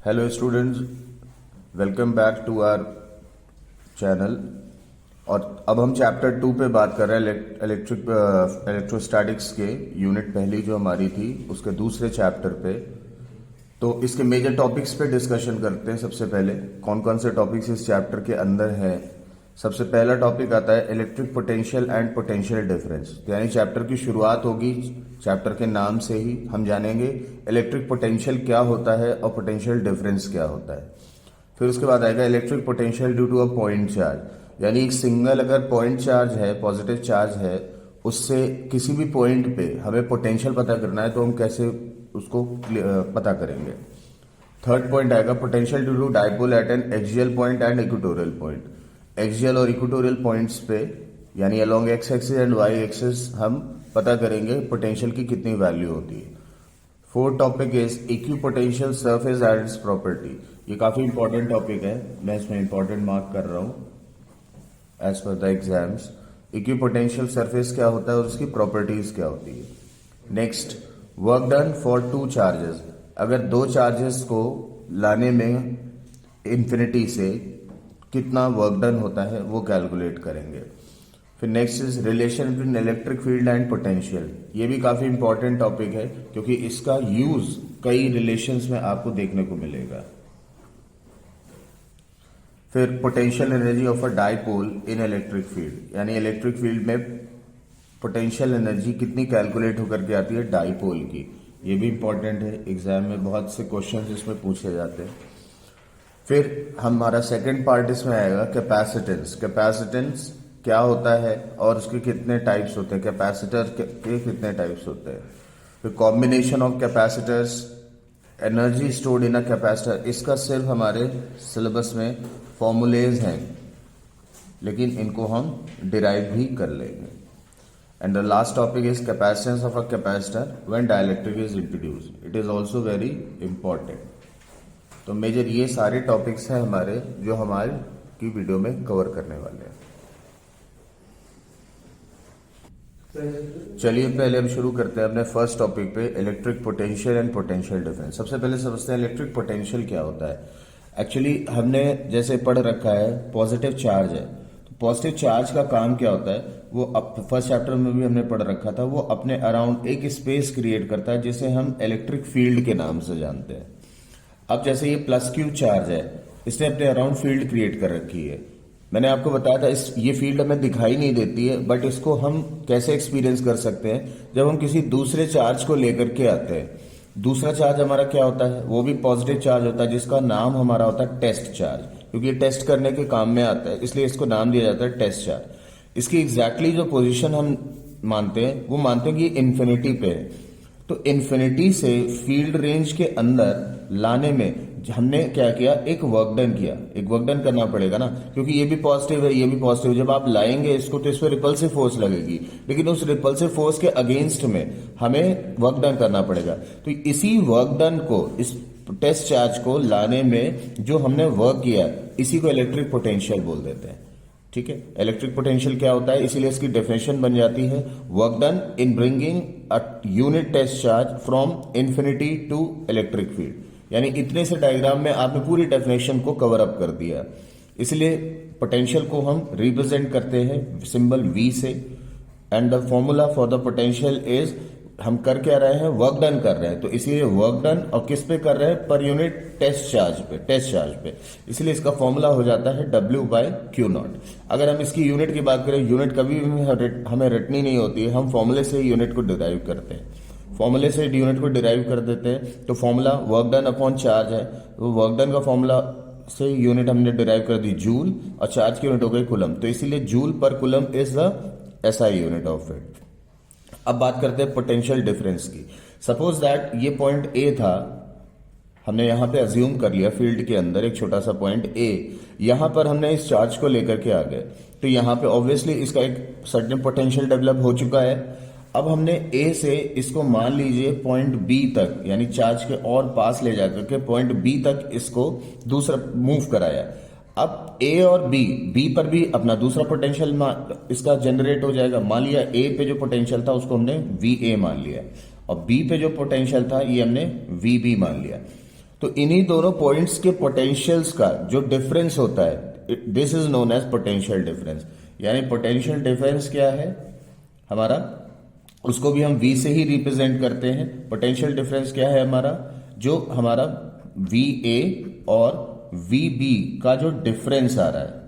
Hello students, welcome back to our channel. और अब हम चैप्टर 2 पे बात कर रहे हैं इलेक्ट्रोस्टैटिक्स के यूनिट पहली जो हमारी थी उसके दूसरे चैप्टर पे। तो इसके मेजर टॉपिक्स पे डिस्कशन करते हैं। सबसे पहले कौन कौन से टॉपिक्स इस चैप्टर के अंदर हैं। सबसे पहला टॉपिक आता है electric potential and potential difference. यानी चैप्टर की शुरुआत होगी चैप्टर के नाम से ही। हम जानेंगे इलेक्ट्रिक पोटेंशियल क्या होता है और पोटेंशियल डिफरेंस क्या होता है। फिर उसके बाद आएगा electric potential due to a point charge. यानी एक सिंगल अगर पॉइंट चार्ज है, पॉजिटिव चार्ज है, उससे किसी भी पॉइंट पे हमें पोटेंशियल पता करना है तो हम कैसे उसको पता करेंगे। थर्ड पॉइंट आएगा potential due to dipole at an axial point and equatorial point. Axial और इक्वेटोरियल पॉइंट्स पे यानी along x axis and y axis हम पता करेंगे पोटेंशियल की कितनी वैल्यू होती है। Fourth topic is equipotential surface and its property. ये काफी इंपॉर्टेंट टॉपिक है, मैं इसमें इंपॉर्टेंट मार्क कर रहा हूं as per the exams. Equipotential surface क्या होता है और उसकी प्रॉपर्टीज क्या होती है। Next, work done for two charges. अगर दो चार्जेस को लाने में इंफिनिटी से कितना वर्क डन होता है वो कैलकुलेट करेंगे। फिर next is relation between electric field and potential. ये भी काफी इंपॉर्टेंट टॉपिक है क्योंकि इसका यूज कई रिलेशंस में आपको देखने को मिलेगा। फिर potential energy of a dipole in electric field, यानी इलेक्ट्रिक फील्ड में पोटेंशियल एनर्जी कितनी कैलकुलेट होकर के आती है डाइपोल की। ये भी इंपॉर्टेंट है, एग्जाम में बहुत से क्वेश्चन इसमें पूछे जाते हैं। फिर हमारा सेकंड पार्ट इसमें आएगा कैपेसिटेंस। कैपेसिटेंस क्या होता है और उसके कितने टाइप्स होते हैं, कैपेसिटर के कितने टाइप्स होते हैं। फिर combination of capacitors, energy stored in a capacitor. इसका सिर्फ हमारे सिलेबस में फॉर्मूलेज हैं लेकिन इनको हम डिराइव भी कर लेंगे। And the last topic is capacitance of a capacitor when dielectric is introduced. It is also very important. तो मेजर ये सारे टॉपिक्स हैं हमारे जो हमारे की वीडियो में कवर करने वाले हैं। चलिए पहले हम शुरू करते हैं अपने फर्स्ट टॉपिक पे, electric potential and potential difference. सबसे पहले समझते हैं इलेक्ट्रिक पोटेंशियल क्या होता है। एक्चुअली हमने जैसे पढ़ रखा है पॉजिटिव चार्ज है, तो पॉजिटिव चार्ज का काम क्या होता है वो फर्स्ट चैप्टर में भी हमने पढ़ रखा था। वो अपने अराउंड एक स्पेस क्रिएट करता है जिसे हम इलेक्ट्रिक फील्ड के नाम से जानते हैं। अब जैसे ये प्लस क्यू चार्ज है, इसने अपने अराउंड फील्ड क्रिएट कर रखी है। मैंने आपको बताया था ये फील्ड हमें दिखाई नहीं देती है, बट इसको हम कैसे एक्सपीरियंस कर सकते हैं जब हम किसी दूसरे चार्ज को लेकर के आते हैं। दूसरा चार्ज हमारा क्या होता है, वो भी पॉजिटिव चार्ज होता है जिसका नाम हमारा होता है टेस्ट चार्ज, क्योंकि ये टेस्ट करने के काम में आता है इसलिए इसको नाम दिया जाता है टेस्ट चार्ज। इसकी एग्जैक्टली जो पोजिशन हम मानते हैं वो मानते हैं कि इन्फिनिटी पे है। तो इन्फिनिटी से फील्ड रेंज के अंदर लाने में हमने क्या किया, एक वर्क डन किया। एक वर्क डन करना पड़ेगा ना, क्योंकि ये भी पॉजिटिव है ये भी पॉजिटिव। जब आप लाएंगे इसको तो इस पर रिपल्सिव फोर्स लगेगी, लेकिन उस रिपल्सिव फोर्स के अगेंस्ट में हमें वर्क डन करना पड़ेगा। तो इसी वर्क डन को, इस टेस्ट चार्ज को लाने में जो हमने वर्क किया, इसी को इलेक्ट्रिक पोटेंशियल बोल देते हैं। ठीक है, इलेक्ट्रिक पोटेंशियल क्या होता है, इसीलिए इसकी डेफिनेशन बन जाती है work done in bringing a unit test charge from infinity to electric field. यानी इतने से डायग्राम में आपने पूरी डेफिनेशन को कवर अप कर दिया। इसलिए पोटेंशियल को हम रिप्रेजेंट करते हैं सिंबल V से। And the formula for the potential is, हम कर क्या रहे हैं, वर्क डन कर रहे हैं। तो इसीलिए वर्क डन और किस पे कर रहे हैं, पर यूनिट टेस्ट चार्ज पे। इसलिए इसका फॉर्मूला हो जाता है W/Q0। अगर हम इसकी यूनिट की बात करें, यूनिट कभी भी हमें रटनी नहीं होती है, हम फॉर्मूले से ही यूनिट को डिराइव करते हैं। फॉर्मूले से यूनिट को डिराइव कर देते हैं। तो formula work done upon charge है, तो वर्क डन का फॉर्मूला से यूनिट हमने डिराइव कर दी जूल, और चार्ज की यूनिट हो गई कुलम। तो इसीलिए joule per coulomb is the SI unit of it. अब बात करते हैं पोटेंशियल डिफरेंस की। सपोज दैट ये पॉइंट A था, हमने यहां पे अज्यूम कर लिया फील्ड के अंदर एक छोटा सा पॉइंट A, यहां पर हमने इस चार्ज को लेकर के आ गए। तो यहां पे ऑब्वियसली इसका एक सर्टेन पोटेंशियल डेवलप हो चुका है। अब हमने A से इसको मान लीजिए पॉइंट B तक, यानी चार्ज के और पास ले जाकर के पॉइंट B तक इसको दूसरा मूव कराया। अब A और B पर भी अपना दूसरा पोटेंशियल इसका जनरेट हो जाएगा। मान लिया A पे जो पोटेंशियल था उसको हमने VA मान लिया, और B पे जो पोटेंशियल था ये हमने VB मान लिया। तो इन्हीं दोनों पॉइंट्स के पोटेंशियल्स का जो डिफरेंस होता है, this is known as potential difference. यानी पोटेंशियल डिफरेंस क्या है हमारा, उसको भी हम V से ही रिप्रेजेंट करते हैं। पोटेंशियल डिफरेंस क्या है हमारा, जो हमारा VA और VB का जो डिफरेंस आ रहा है,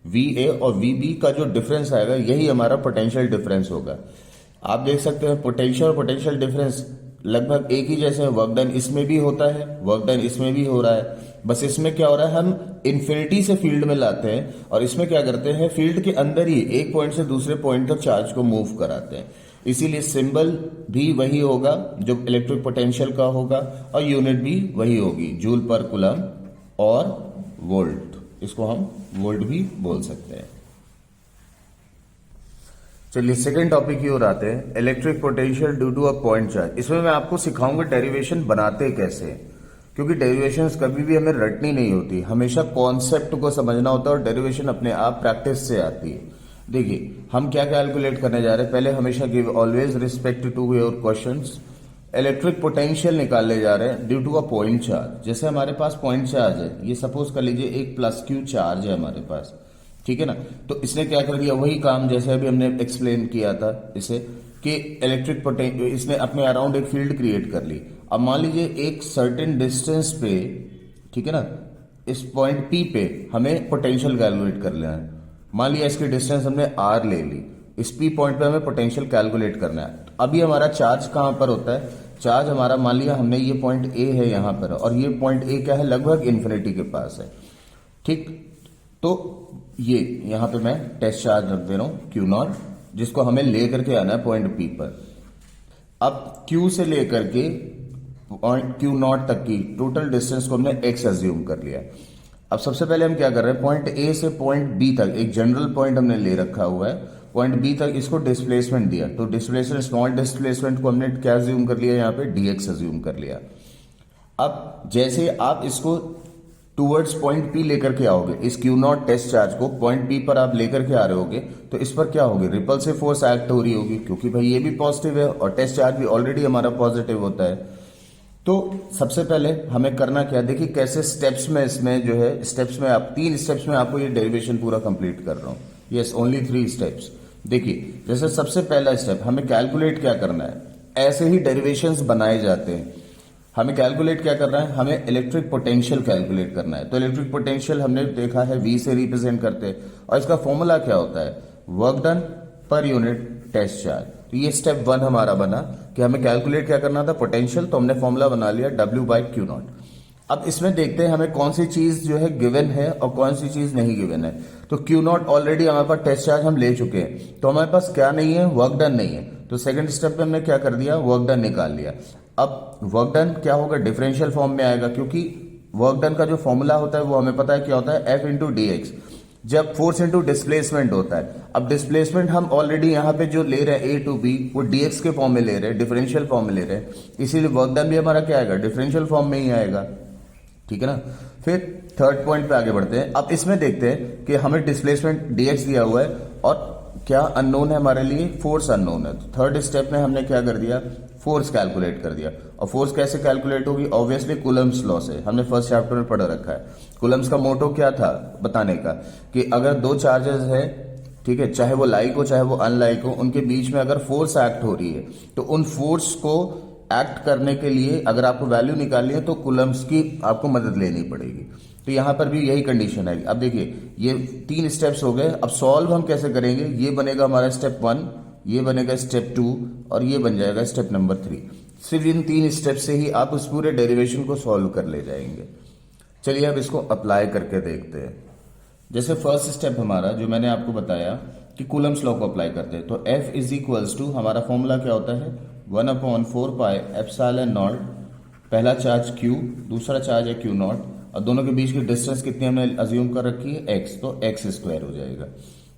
VA और VB का जो डिफरेंस आएगा यही हमारा पोटेंशियल डिफरेंस होगा। आप देख सकते हैं पोटेंशियल और पोटेंशियल डिफरेंस लगभग एक ही जैसे है। वर्क डन इसमें भी होता है, वर्क डन इसमें भी हो रहा है, बस इसमें क्या हो रहा है, हम इन्फिनिटी से फील्ड में लाते हैं और इसमें क्या करते हैं, फील्ड के अंदर ही एक पॉइंट से दूसरे पॉइंट तक चार्ज को मूव कराते हैं। इसीलिए सिंबल भी वही होगा जो इलेक्ट्रिक पोटेंशियल का होगा और यूनिट भी वही होगी, जूल पर कूलम और वोल्ट, इसको हम वोल्ट भी बोल सकते हैं। चलिए सेकंड टॉपिक की ओर आते हैं, electric potential due to a point charge. इसमें मैं आपको सिखाऊंगा डेरिवेशन बनाते कैसे, क्योंकि डेरिवेशंस कभी भी हमें रटनी नहीं होती, हमेशा कॉन्सेप्ट को समझना होता है और डेरिवेशन अपने आप प्रैक्टिस से आती है। देखिए हम क्या कैलकुलेट करने जा रहे हैं, पहले हमेशा give always respect to your questions. Electric potential निकालने जा रहे हैं due to a point charge. जैसे हमारे पास पॉइंट चार्ज है, ये सपोज कर लीजिए एक प्लस क्यू चार्ज है हमारे पास, ठीक है ना। तो इसने क्या कर दिया, वही काम जैसे अभी हमने एक्सप्लेन किया था इसे, कि इलेक्ट्रिक पोटेंशियल इसने अपने अराउंड एक फील्ड क्रिएट कर ली। अब मान लीजिए एक सर्टेन डिस्टेंस पे, ठीक है ना, इस पॉइंट P पे हमें पोटेंशियल कैलकुलेट कर लेना है। मान लिया इसकी डिस्टेंस हमने R ले ली, इस P पॉइंट पे हमें पोटेंशियल कैलकुलेट करना है। अभी हमारा चार्ज कहां पर होता है, चार्ज हमारा मान लिया हमने ये पॉइंट A है यहां पर, और ये पॉइंट A क्या है, लगभग इन्फिनिटी के पास है, ठीक। तो ये यहां पे मैं टेस्ट चार्ज रख दे रहा हूं Q0, जिसको हमें लेकर के आना है पॉइंट P पर। अब Q से लेकर के पॉइंट Q0 तक की टोटल डिस्टेंस को हमने x अज्यूम कर लिया। अब सबसे पहले हम क्या कर रहे हैं, पॉइंट A से पॉइंट B तक एक जनरल पॉइंट हमने ले रखा हुआ है, पॉइंट B तक इसको डिस्प्लेसमेंट दिया, तो डिस्प्लेसमेंट स्मॉल डिस्प्लेसमेंट को हमने क्या अज्यूम कर लिया, यहाँ पे dx अज्यूम कर लिया। अब जैसे आप इसको टूवर्ड्स पॉइंट P लेकर के आओगे, इस Q0 टेस्ट चार्ज को पॉइंट P पर आप लेकर के आ रहे होगे, तो इस पर क्या होगी, रिपल्सिव फोर्स एक्ट हो रही होगी, क्योंकि भाई ये भी पॉजिटिव है और टेस्ट चार्ज भी ऑलरेडी हमारा पॉजिटिव होता है। तो सबसे पहले हमें करना क्या, देखिए कैसे स्टेप्स में, इसमें जो है स्टेप्स में आप 3 स्टेप्स में आपको ये डेरिवेशन पूरा कंप्लीट कर रहा हूं। Yes, only 3 steps. देखिए जैसे सबसे पहला स्टेप हमें कैलकुलेट क्या करना है, ऐसे ही डेरिवेशंस बनाए जाते हैं। हमें कैलकुलेट क्या करना है, हमें इलेक्ट्रिक पोटेंशियल कैलकुलेट करना है। तो इलेक्ट्रिक पोटेंशियल हमने देखा है V से रिप्रेजेंट करते हैं, और इसका फॉर्मूला क्या होता है, work done per unit test charge. तो ये स्टेप 1 हमारा बना कि हमें कैलकुलेट क्या करना था, पोटेंशियल, तो हमने फॉर्मूला बना लिया W/Q0। अब इसमें देखते हैं हमें कौन सी चीज जो है गिवन है और कौन सी चीज नहीं गिवन है। तो Q0 ऑलरेडी हमारे पास टेस्ट चार्ज हम ले चुके हैं, तो हमारे पास क्या नहीं है, वर्क डन नहीं है। तो सेकंड स्टेप पे हमने क्या कर दिया, वर्क डन निकाल लिया। अब वर्क डन क्या होगा, डिफरेंशियल फॉर्म में आएगा, क्योंकि वर्क डन का जो फॉर्मूला होता है वो हमें पता है क्या होता है, F/dx, जब फोर्स इंटू डिस्प्लेसमेंट होता है। अब डिस्प्लेसमेंट हम ऑलरेडी यहाँ पे जो ले रहे हैं A to B, वो dx के फॉर्म में ले रहे हैं, डिफरेंशियल फॉर्म में ले रहे हैं, इसीलिए वर्क डन भी हमारा क्या आएगा, डिफरेंशियल फॉर्म में ही आएगा, ठीक है ना। फिर थर्ड पॉइंट पे आगे बढ़ते हैं। अब इसमें देखते हैं कि हमें डिस्प्लेसमेंट dx दिया हुआ है और क्या अननोन है हमारे लिए, फोर्स अननोन है। तो थर्ड स्टेप में हमने क्या कर दिया, फोर्स कैलकुलेट कर दिया। और फोर्स कैसे कैलकुलेट होगी, ऑब्वियसली कूलम्स लॉ से, हमने फर्स्ट चैप्टर में पढ़ रखा है। कूलम्स का मोटो क्या था बताने का, कि अगर 2 चार्जेस है, ठीक है, चाहे वो लाइक हो चाहे वो अनलाइक हो, उनके बीच में अगर फोर्स एक्ट हो रही है, तो उन फोर्स को एक्ट करने के लिए अगर आपको वैल्यू निकालनी है तो कूलम्स की आपको मदद लेनी पड़ेगी। तो यहां पर भी यही कंडीशन आएगी। अब देखिए ये 3 स्टेप्स हो गए, अब सॉल्व हम कैसे करेंगे, ये बनेगा हमारा स्टेप 1, ये बनेगा स्टेप 2 और ये बन जाएगा स्टेप नंबर 3। सिर्फ इन 3 स्टेप से ही आप उस पूरे डेरिवेशन को सॉल्व कर ले जाएंगे। चलिए अब इसको अप्लाई करके देखते हैं। जैसे फर्स्ट स्टेप हमारा जो मैंने आपको बताया कि कूलम्स लॉ को अप्लाई करते हैं, तो F इज इक्वल्स टू, हमारा फॉर्मूला क्या होता है, 1/4πε0, पहला चार्ज Q, दूसरा चार्ज है Q0, और दोनों के बीच की डिस्टेंस कितनी हमने अज्यूम कर रखी है, x, तो x² हो जाएगा,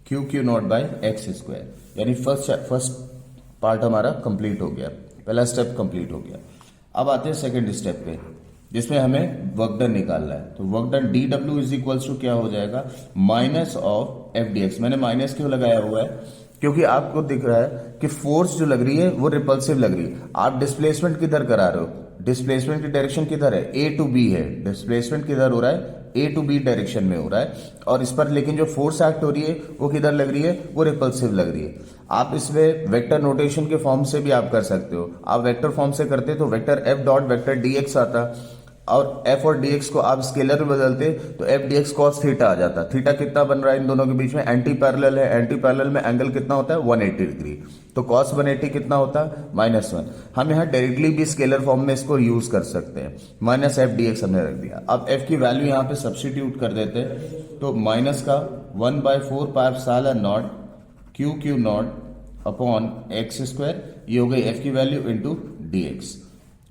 Q0/x²। यानी फर्स्ट पार्ट हमारा कंप्लीट हो गया, पहला स्टेप कंप्लीट हो गया। अब आते हैं सेकंड स्टेप पे, जिसमें हमें वर्क डन निकालना है। तो work done dW is equals to क्या हो जाएगा, -(f/dx). मैंने माइनस क्यों लगाया हुआ है, क्योंकि आपको दिख रहा है कि फोर्स जो लग रही है वो रिपल्सिव लग रही है। आप डिस्प्लेसमेंट किधर करा रहे हो, डिस्प्लेसमेंट की डायरेक्शन किधर है, ए टू बी है, डिस्प्लेसमेंट किधर हो रहा है, ए टू बी डायरेक्शन में हो रहा है। और इस पर लेकिन जो फोर्स एक्ट हो रही है वो किधर लग रही है, वो रिपल्सिव लग रही है। आप इसमें वेक्टर नोटेशन के फॉर्म से भी आप कर सकते हो। आप वेक्टर फॉर्म से करते तो vector F dot vector D x आता, और एफ और डीएक्स को आप स्केलर में बदलते तो एफ डीएक्स कॉस थीटा आ जाता। थीटा कितना बन रहा है इन दोनों के बीच में, एंटी पैरेलल है, एंटी पैरेलल में एंगल कितना होता है 180 डिग्री, तो कॉस 180 कितना होता है -1। हम यहाँ डायरेक्टली भी स्केलर फॉर्म में इसको यूज कर सकते हैं। माइनस एफ डीएक्स हमने रख दिया। अब एफ की वैल्यू यहाँ पे सब्सटीट्यूट कर देते हैं, तो माइनस का 1/4 pi epsilon not Q Q not upon x square, ये हो गई एफ की वैल्यू इंटू डीएक्स,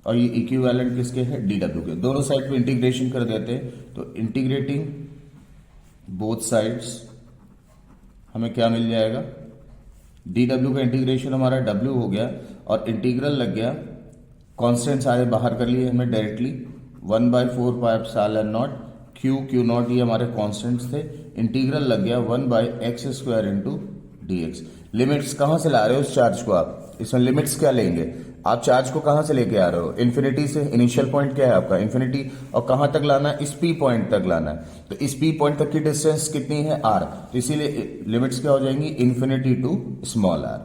और ये इक्विवेलेंट किसके है, डी डब्ल्यू के। दोनों साइड पे इंटीग्रेशन कर देते हैं, तो इंटीग्रेटिंग बोथ साइड्स हमें क्या मिल जाएगा, डी डब्ल्यू का इंटीग्रेशन हमारा डब्ल्यू हो गया, और इंटीग्रल लग गया, कांस्टेंट सारे बाहर कर लिए हमने directly, 1/4 pi epsilon not Q Q naught, ये हमारे कांस्टेंट्स थे। इंटीग्रल लग गया 1/x square into dx। Limits कहां से ला रहे हो इस चार्ज को आप, इसमें लिमिट्स क्या लेंगे, आप चार्ज को कहां से लेके आ रहे हो, इन्फिनिटी से। इनिशियल पॉइंट क्या है आपका, इन्फिनिटी, और कहां तक लाना है, इस पी पॉइंट तक लाना है। तो इस पी पॉइंट तक की डिस्टेंस कितनी है, r, तो इसीलिए लिमिट्स क्या हो जाएंगी, इन्फिनिटी टू स्मॉल r।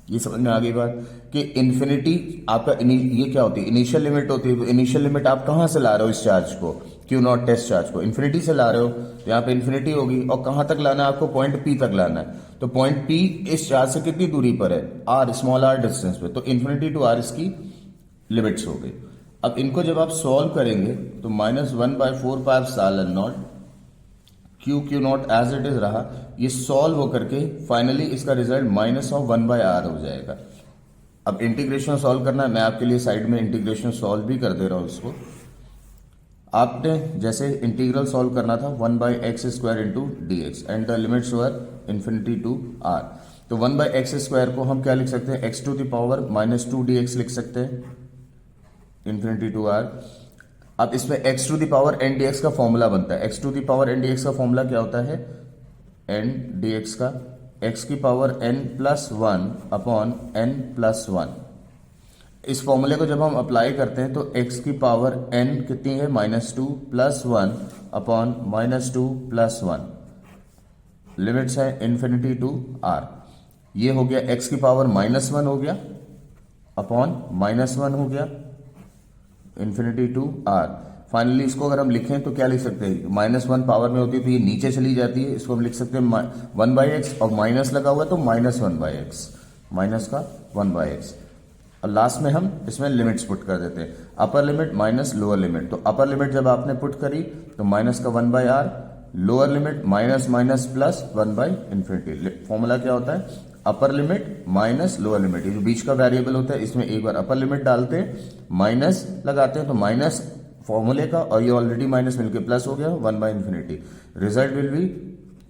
ये समझ में आ गई बात कि इन्फिनिटी आपका ये क्या होती है, इनिशियल लिमिट होती है। तो इनिशियल लिमिट आप कहां से ला रहे हो इस चार्ज को, क्यू नॉट टेस्ट चार्ज को, इन्फिनिटी से ला रहे हो, तो यहाँ पे इन्फिनिटी होगी, और कहां तक लाना है आपको, पॉइंट पी तक लाना है। तो पॉइंट पी इस चार्ज से कितनी दूरी पर है, आर, स्मॉल आर डिस्टेंस पे, तो इन्फिनिटी टू आर इसकी लिमिट्स हो गई। अब इनको जब आप सॉल्व करेंगे तो -1/4 pi epsilon not Q Q not as it is रहा, ये सॉल्व होकर के फाइनली इसका रिजल्ट -1/r हो जाएगा। अब इंटीग्रेशन सॉल्व करना है, मैं आपके लिए साइड में इंटीग्रेशन सॉल्व भी कर दे रहा हूं इसको। आपने जैसे इंटीग्रल सॉल्व करना था 1/x square into d x, and the limits were infinity to r। तो 1/x स्क्वायर को हम क्या लिख सकते हैं, x to the power -2 dx लिख सकते हैं, इन्फिनिटी टू r। अब इसमें x to the power n dx का फॉर्मूला बनता है। x to the power n dx का फॉर्मूला क्या होता है, n dx का x की power n plus 1 upon n plus 1। इस फॉर्मूले को जब हम अप्लाई करते हैं तो x की पावर n कितनी है, -2 प्लस 1 अपॉन -2 प्लस 1, लिमिट्स है इन्फिनिटी टू r। ये हो गया x की पावर -1 हो गया अपॉन -1 हो गया इन्फिनिटी टू r। फाइनली इसको अगर हम लिखें तो क्या लिख सकते हैं, -1 पावर में होती है तो ये नीचे चली जाती है, इसको हम लिख सकते हैं 1/x, और माइनस लगा हुआ तो -1/x, माइनस का 1/x, और लास्ट में हम इसमें लिमिट्स पुट कर देते हैं, upper limit minus lower limit. तो अपर लिमिट जब आपने पुट करी तो माइनस का 1/r, lower limit minus minus plus 1/∞। Formula क्या होता है, upper limit minus lower limit, ये जो बीच का वेरिएबल होता है इसमें एक बार अपर लिमिट डालते हैं, माइनस लगाते हैं, तो माइनस फॉर्मूले का, और ये ऑलरेडी माइनस मिलके प्लस हो गया 1/∞। Result will be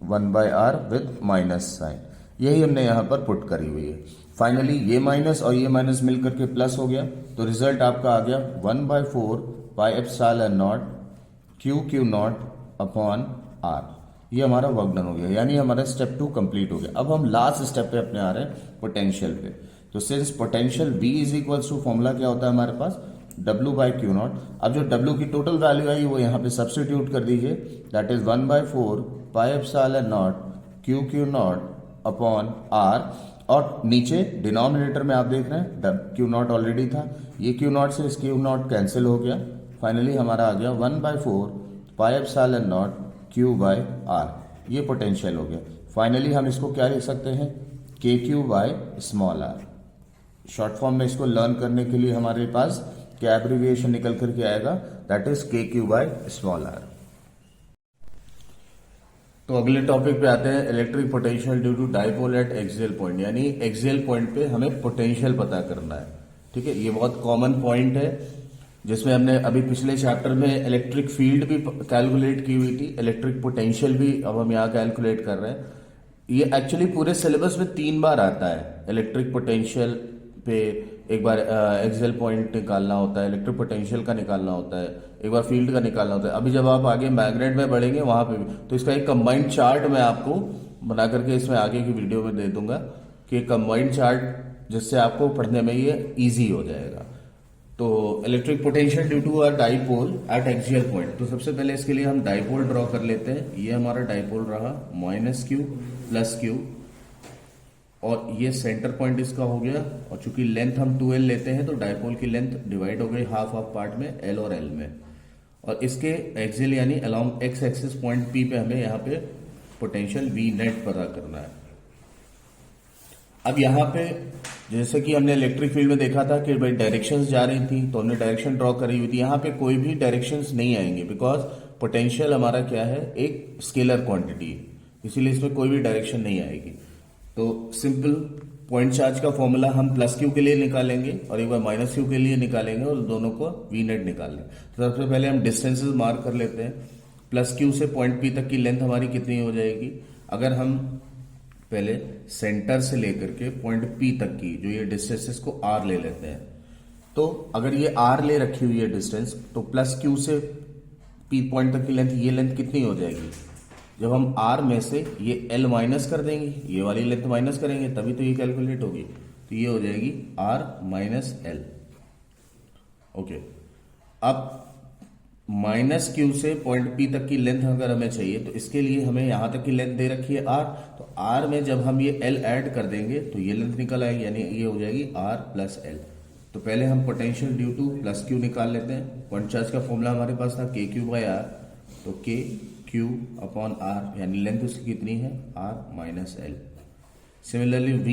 1/r with minus sign. यही हमने यहां पर पुट करी हुई है। फाइनली ये माइनस और ये माइनस मिलकर के प्लस हो गया, तो रिजल्ट आपका आ गया 1/4 pi epsilon not Q Q not upon r। ये हमारा वर्क डन हो गया, यानी हमारा स्टेप 2 कंप्लीट हो गया। अब हम लास्ट स्टेप पे अपने आ रहे हैं पोटेंशियल पे। तो since potential V is equals to, formula क्या होता है हमारे पास, W/Q0। अब जो W की टोटल वैल्यू आई वो यहाँ पे सब्सटीट्यूट कर दीजिए, that is 1/4 pi epsilon not Q Q not upon r, और नीचे डिनोमिनेटर में आप देख रहे हैं Q0 ऑलरेडी था, ये Q0 से इस Q0 कैंसिल हो गया। फाइनली हमारा आ गया 1/4 पाई एप्सिलॉन नॉट Q/r, ये पोटेंशियल हो गया। फाइनली हम इसको क्या लिख सकते हैं, KQ/r। शॉर्ट फॉर्म में इसको लर्न करने के लिए हमारे पास क्या एब्रिविएशन निकल करके आएगा, दैट इज KQ/r। तो अगले टॉपिक पे आते हैं, electric potential due to dipole at axial point, यानी एक्सियल पॉइंट पे हमें पोटेंशियल पता करना है। ठीक है, ये बहुत कॉमन पॉइंट है जिसमें हमने अभी पिछले चैप्टर में इलेक्ट्रिक फील्ड भी कैलकुलेट की हुई थी, इलेक्ट्रिक पोटेंशियल भी अब हम यहाँ कैलकुलेट कर रहे हैं। ये एक्चुअली पूरे सिलेबस में 3 बार आता है। इलेक्ट्रिक पोटेंशियल पे एक बार एक्सियल पॉइंट निकालना होता है, इलेक्ट्रिक पोटेंशियल का निकालना होता है, एक बार फील्ड का निकालना होता है। अभी जब आप आगे मैग्नेट में बढ़ेंगे वहां पे भी, तो इसका एक कंबाइंड चार्ट मैं आपको बना करके इसमें आगे की वीडियो में दे दूंगा कि कंबाइंड चार्ट, जिससे आपको पढ़ने में ये इजी हो जाएगा। तो electric potential due to a dipole at axial point. तो सबसे पहले इसके लिए हम डाइपोल ड्रॉ कर लेते हैं। ये हमारा डाइपोल रहा -q + q, और ये सेंटर पॉइंट इसका हो गया। और चूंकि लेंथ हम 2l लेते हैं तो डाइपोल की लेंथ डिवाइड हो गई हाफ पार्ट में, l और l में। और इसके एक्सियल यानी along x axis point P पे हमें यहाँ पे पोटेंशियल V नेट पता करना है। अब यहाँ पे जैसे कि हमने इलेक्ट्रिक फील्ड में देखा था कि भाई डायरेक्शंस जा रही थी, तो हमने डायरेक्शन ड्रॉ करी हुई थी। यहाँ पे कोई भी डायरेक्शंस नहीं आएंगे, बिकॉज पोटेंशियल हमारा क्या है, एक स्केलर क्वांटिटी है, इसीलिए इसमें कोई भी डायरेक्शन नहीं आएगी। तो सिंपल पॉइंट चार्ज का फॉर्मूला हम +q के लिए निकालेंगे और एक बार -q के लिए निकालेंगे, और दोनों को V नेट निकाल लेंगे। तो सबसे पहले हम डिस्टेंसेस मार्क कर लेते हैं। +q से पॉइंट P तक की लेंथ हमारी कितनी हो जाएगी? अगर हम पहले सेंटर से लेकर के पॉइंट P तक की जो ये डिस्टेंस, इसको r ले लेते हैं। तो अगर ये r ले रखी हुई है डिस्टेंस, तो +q से P पॉइंट तक की लेंथ, ये लेंथ कितनी हो जाएगी? जब हम r में से ये l माइनस कर देंगे, ये वाली लेंथ माइनस करेंगे, तभी तो ये कैलकुलेट होगी। तो ये हो जाएगी r - l। ओके, अब -q से पॉइंट P तक की लेंथ अगर हमें चाहिए, तो इसके लिए हमें यहां तक की लेंथ दे रखी है r। तो r में जब हम ये l ऐड कर देंगे तो ये लेंथ निकल आएगी, यानी ये हो जाएगी r + l। तो पहले हम पोटेंशियल ड्यू टू +q निकाल लेते हैं। पॉइंट चार्ज का फॉर्मूला हमारे पास था kq/r, तो kq/r यानी लेंथ उसकी कितनी है, r - l। Similarly v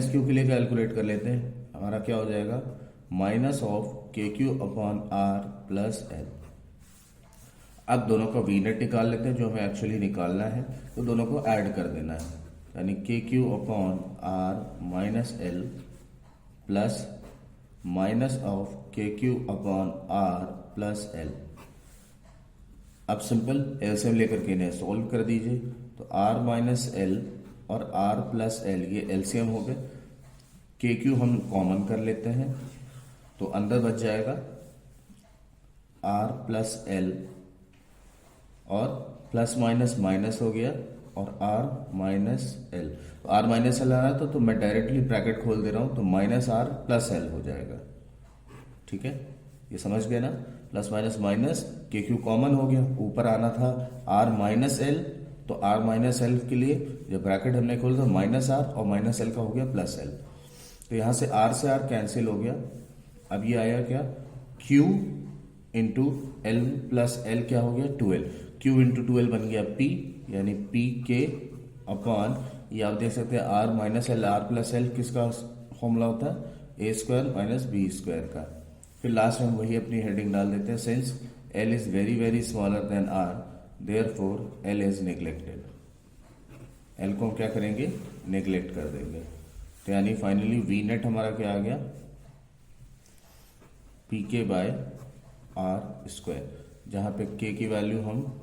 -q के लिए कैलकुलेट कर लेते हैं। हमारा क्या हो जाएगा, -kq/r + l। अब दोनों का V नेट निकाल लेते हैं, जो हमें एक्चुअली निकालना है। तो दोनों को ऐड कर देना है, यानी kq/r - l plus -kq/r + l। अब सिंपल एलसीएम लेकर के इन्हें सोल्व कर दीजिए। तो r - l और r + l ये एलसीएम हो गए। kq हम कॉमन कर लेते हैं, तो अंदर बच जाएगा r + l, और प्लस माइनस माइनस हो गया, और r - l। तो r - l आ रहा था, तो मैं डायरेक्टली ब्रैकेट खोल दे रहा हूं, तो -r + l हो जाएगा। ठीक है, ये समझ गए ना? Plus minus minus, kq common हो गया, ऊपर आना था r - l, तो r - l के लिए जब ब्रैकेट हमने खोला तो -r और -l का हो गया +l। तो यहां से r से r कैंसिल हो गया। अब ये आया क्या, q इंटू l + l क्या हो गया, 2l। q इंटू 2l बन गया p, यानी pk/, ये आप देख सकते हैं r - l, r + l किसका फॉर्मूला होता है, a² - b² का। फिर लास्ट में वही अपनी हेडिंग डाल देते हैं, since l is very very smaller than r, therefore l is neglected. l को हम क्या करेंगे, नेग्लेक्ट कर देंगे। तो यानी फाइनली V नेट हमारा क्या आ गया, pk/r², जहां पे k की वैल्यू हम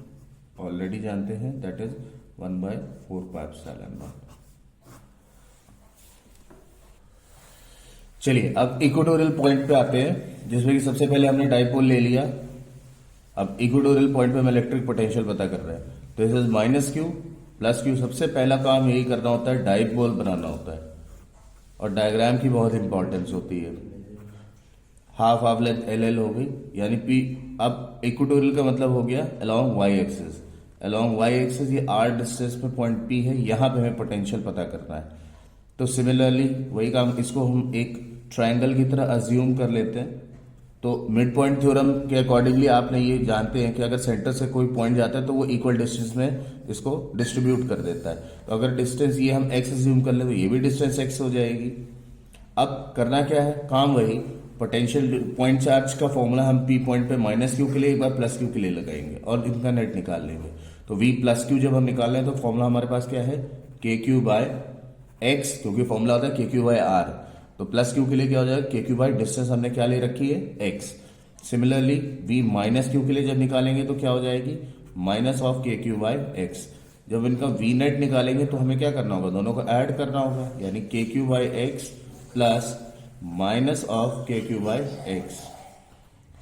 ऑलरेडी जानते हैं, दैट इज 1/4πε0। चलिए अब इक्वेटोरियल पॉइंट पे आते हैं, जिसमें कि सबसे पहले हमने डाइपोल ले लिया। अब इक्वेटोरियल पॉइंट पे हम इलेक्ट्रिक पोटेंशियल पता कर रहे हैं। तो दिस इज -q + q। सबसे पहला काम यही करना होता है, डाइपोल बनाना होता है, और डायग्राम की बहुत इंपॉर्टेंस होती है। हाफ लेंथ LL हो गई, यानी P। अब इक्वेटोरियल का मतलब हो गया along y axis. Along y axis ये r डिस्टेंस पे पॉइंट P है, यहां पे हमें पोटेंशियल पता करना है। तो सिमिलरली वही काम, इसको हम एक ट्रायंगल की तरह अज्यूम कर लेते हैं। तो मिड पॉइंट थ्योरम के अकॉर्डिंगली आपने ये जानते हैं कि अगर सेंटर से कोई पॉइंट जाता है तो वो इक्वल डिस्टेंस में इसको डिस्ट्रीब्यूट कर देता है। तो अगर डिस्टेंस ये हम x अज्यूम कर ले तो ये भी डिस्टेंस x हो जाएगी। अब करना क्या है, काम वही, पोटेंशियल पॉइंट चार्ज का फॉर्मूला हम P पॉइंट पे -q के लिए एक बार +q के लिए लगाएंगे और इनका नेट निकाल लेंगे। तो V + q जब हम निकाल लें तो फॉर्मूला हमारे पास क्या है, kq/x, क्योंकि फॉर्मूला होता है kq/r। तो +q के लिए क्या हो जाएगा, kq/ डिस्टेंस हमने क्या ले रखी है, x। सिमिलरली V - q के लिए जब निकालेंगे तो क्या हो जाएगी, -kq/x। जब इनका V नेट निकालेंगे तो हमें क्या करना होगा, दोनों को ऐड करना होगा, यानी kq/x प्लस -kq/x।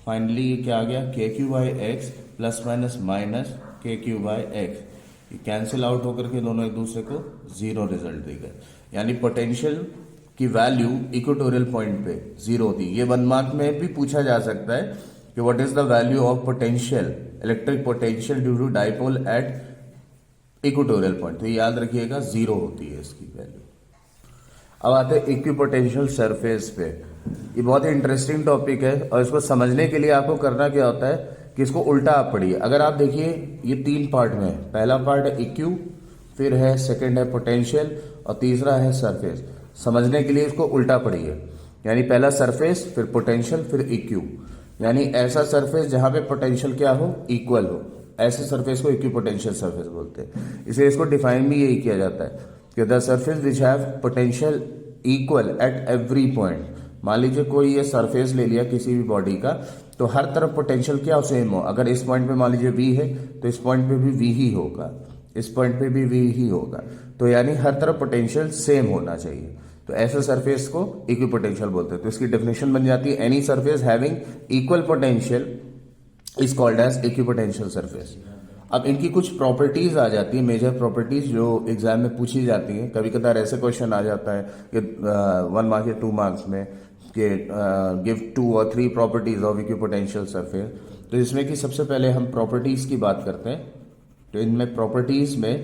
फाइनली ये क्या आ गया, kq/x + -kq/x। ये कैंसिल आउट होकर के दोनों एक दूसरे को जीरो रिजल्ट देगा, यानी पोटेंशियल की वैल्यू इक्वेटोरियल पॉइंट पे जीरो होती है। ये 1 मार्क में भी पूछा जा सकता है कि what is the value of potential, electric potential due to dipole at equatorial point, तो याद रखिएगा जीरो होती है इसकी वैल्यू। अब आते हैं इक्विपोटेंशियल सरफेस पे। ये बहुत ही इंटरेस्टिंग टॉपिक है और इसको समझने के लिए आपको करना क्या होता है कि इसको उल्टा आप पढ़िए। अगर आप देखिए ये 3 पार्ट में है, पहला पार्ट है इक्यू, फिर है सेकंड है पोटेंशियल और तीसरा है सरफेस। समझने के लिए इसको उल्टा पढ़िए, यानी पहला सरफेस, फिर पोटेंशियल, फिर इक्यू, यानी ऐसा सरफेस जहां पे पोटेंशियल क्या हो, इक्वल हो, ऐसे सरफेस को इक्विपोटेंशियल सरफेस बोलते हैं। इसलिए इसको डिफाइन भी यही किया जाता है कि the surface which have potential equal at every point. मान लीजिए कोई ये सरफेस ले लिया किसी भी बॉडी का, तो हर तरफ पोटेंशियल क्या सेम हो। अगर इस पॉइंट पे मान लीजिए V है तो इस पॉइंट पे भी V ही होगा, इस पॉइंट पे भी V ही होगा, तो यानी हर तरफ पोटेंशियल सेम होना चाहिए। तो ऐसे सरफेस को इक्विपोटेंशियल बोलते हैं। तो इसकी डेफिनेशन बन जाती है any surface having equal potential is called as equipotential surface. अब इनकी कुछ प्रॉपर्टीज आ जाती है, मेजर प्रॉपर्टीज जो एग्जाम में पूछी जाती हैं। कभी कभार ऐसे क्वेश्चन आ जाता है कि 1 मार्क या 2 मार्क्स में कि गिव 2 और 3 प्रॉपर्टीज ऑफ इक्विपोटेंशियल सरफेस। तो इसमें कि सबसे पहले हम प्रॉपर्टीज की बात करते हैं। तो इनमें प्रॉपर्टीज में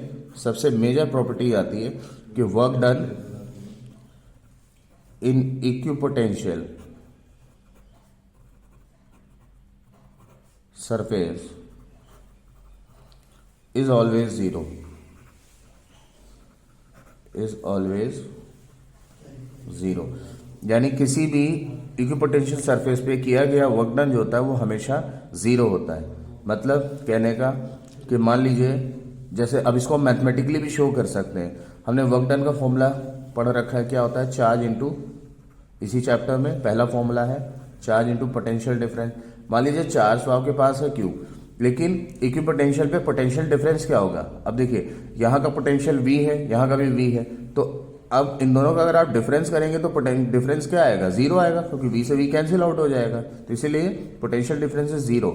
सबसे मेजर प्रॉपर्टी आती है कि work done in equipotential surface is always zero, is always zero, यानी किसी भी इक्विपोटेंशियल सरफेस पे किया गया वर्क डन जो होता है वो हमेशा जीरो होता है। मतलब कहने का कि मान लीजिए जैसे अब इसको हम मैथमेटिकली भी शो कर सकते हैं। हमने वर्क डन का फॉर्मूला पढ़ रखा है, क्या होता है, चार्ज इनटू, इसी चैप्टर में पहला फॉर्मूला है चार्ज इनटू पोटेंशियल डिफरेंस। मान लीजिए चार्ज तो आपके पास है Q, लेकिन इक्विपोटेंशियल पे पोटेंशियल डिफरेंस क्या होगा। अब देखिए यहाँ का पोटेंशियल V है, यहाँ का भी V है, तो अब इन दोनों का अगर आप डिफरेंस करेंगे तो डिफरेंस क्या आएगा, जीरो आएगा, क्योंकि V से V कैंसिल आउट हो जाएगा। तो इसीलिए पोटेंशियल डिफरेंस इज जीरो,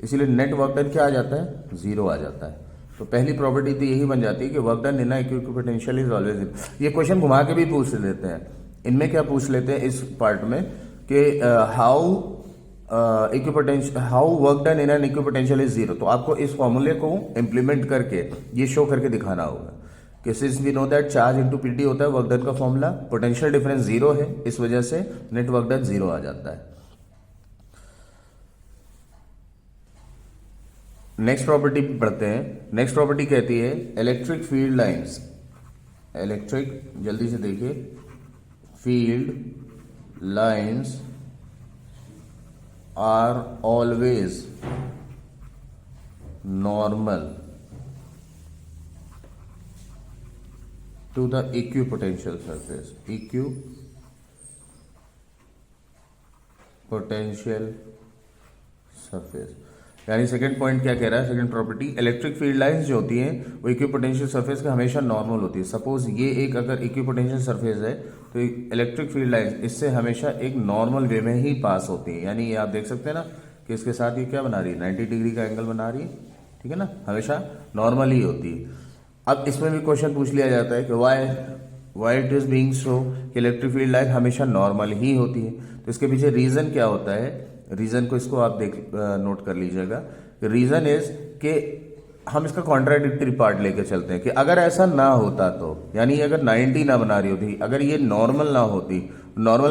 इसीलिए नेट वर्क डन क्या आ जाता है, जीरो आ जाता है। तो पहली प्रॉपर्टी तो यही बन जाती है कि work done in equipotential is always zero. ये क्वेश्चन घुमा के भी पूछ लेते हैं। इनमें क्या पूछ लेते हैं इस पार्ट में कि how how work done in an equipotential is zero. तो आपको इस फॉर्मूले को इम्प्लीमेंट करके ये शो करके दिखाना होगा कि since we know that charge into PT होता है वर्क डन का फॉर्मूला, पोटेंशियल डिफरेंस जीरो है, इस वजह से नेट वर्क डन जीरो आ जाता है। नेक्स्ट प्रॉपर्टी पढ़ते हैं। नेक्स्ट प्रॉपर्टी कहती है इलेक्ट्रिक फील्ड लाइंस, इलेक्ट्रिक, जल्दी से देखिए, field lines are always normal to the equipotential surface, equipotential surface। यानी सेकंड पॉइंट क्या कह रहा है, second property, electric field lines जो होती हैं वो इक्विपोटेंशियल सरफेस का हमेशा नॉर्मल होती है। सपोज ये एक अगर इक्विपोटेंशियल सरफेस है तो इलेक्ट्रिक फील्ड लाइंस इससे हमेशा एक नॉर्मल वे में ही पास होती है। यानी ये आप देख सकते हैं ना कि इसके साथ ये क्या बना रही है, 90 डिग्री का एंगल बना रही है, ठीक है ना, हमेशा नॉर्मल ही होती है। अब इसमें भी क्वेश्चन पूछ लिया जाता है कि why it is being so, कि इलेक्ट्रिक फील्ड लाइन हमेशा नॉर्मल ही होती है। तो इसके पीछे रीजन क्या होता है, रीजन को इसको आप नोट कर लीजिएगा। रीजन इज कि हम इसका कॉन्ट्राडिक्टरी पार्ट लेके चलते हैं कि अगर ऐसा ना होता तो, यानी अगर 90 ना बना रही होती, अगर ये नॉर्मल ना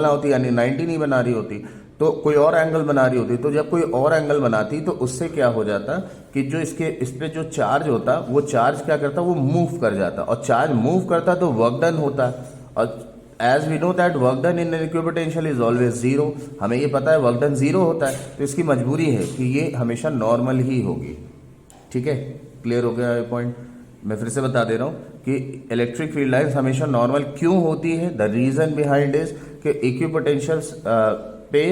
होती यानी 90 नहीं बना रही होती तो कोई और एंगल बना रही होती। तो जब कोई और एंगल बनाती तो उससे क्या हो जाता कि जो इस पे जो चार्ज होता वो चार्ज क्या करता, वो मूव कर जाता, और चार्ज मूव करता तो वर्क डन होता। और as we know that work done in equipotential is always zero, हमें ये पता है वर्क डन जीरो होता है, तो इसकी मजबूरी है कि ये हमेशा नॉर्मल ही होगी। ठीक है, क्लियर हो गया ये पॉइंट। मैं फिर से बता दे रहा हूं कि इलेक्ट्रिक फील्ड लाइंस हमेशा नॉर्मल क्यों होती है। द रीजन बिहाइंड इज कि इक्विपोटेंशियल पे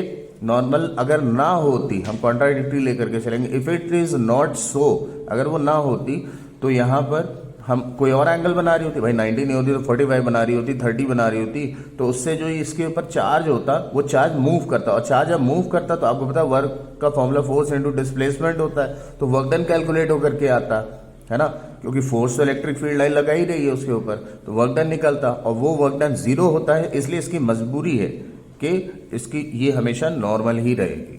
नॉर्मल अगर ना होती, हम कॉन्ट्राडिक्टरी लेकर के चलेंगे, if it is not so, अगर वो ना होती तो यहां पर हम कोई और एंगल बना रही होती, भाई 90 नहीं होती तो 45 बना रही होती, 30 बना रही होती, तो उससे जो इसके ऊपर चार्ज होता वो चार्ज मूव करता, और चार्ज जब मूव करता तो आपको पता है वर्क का फॉर्मूला फोर्स इनटू डिस्प्लेसमेंट होता है, तो वर्क डन कैलकुलेट होकर के आता है ना। क्योंकि फोर्स तो इलेक्ट्रिक फील्ड लाइन लगा ही रही है उसके ऊपर, तो वर्क डन निकलता, और वो वर्क डन जीरो होता है, इसलिए इसकी मजबूरी है कि इसकी ये हमेशा नॉर्मल ही रहेगी।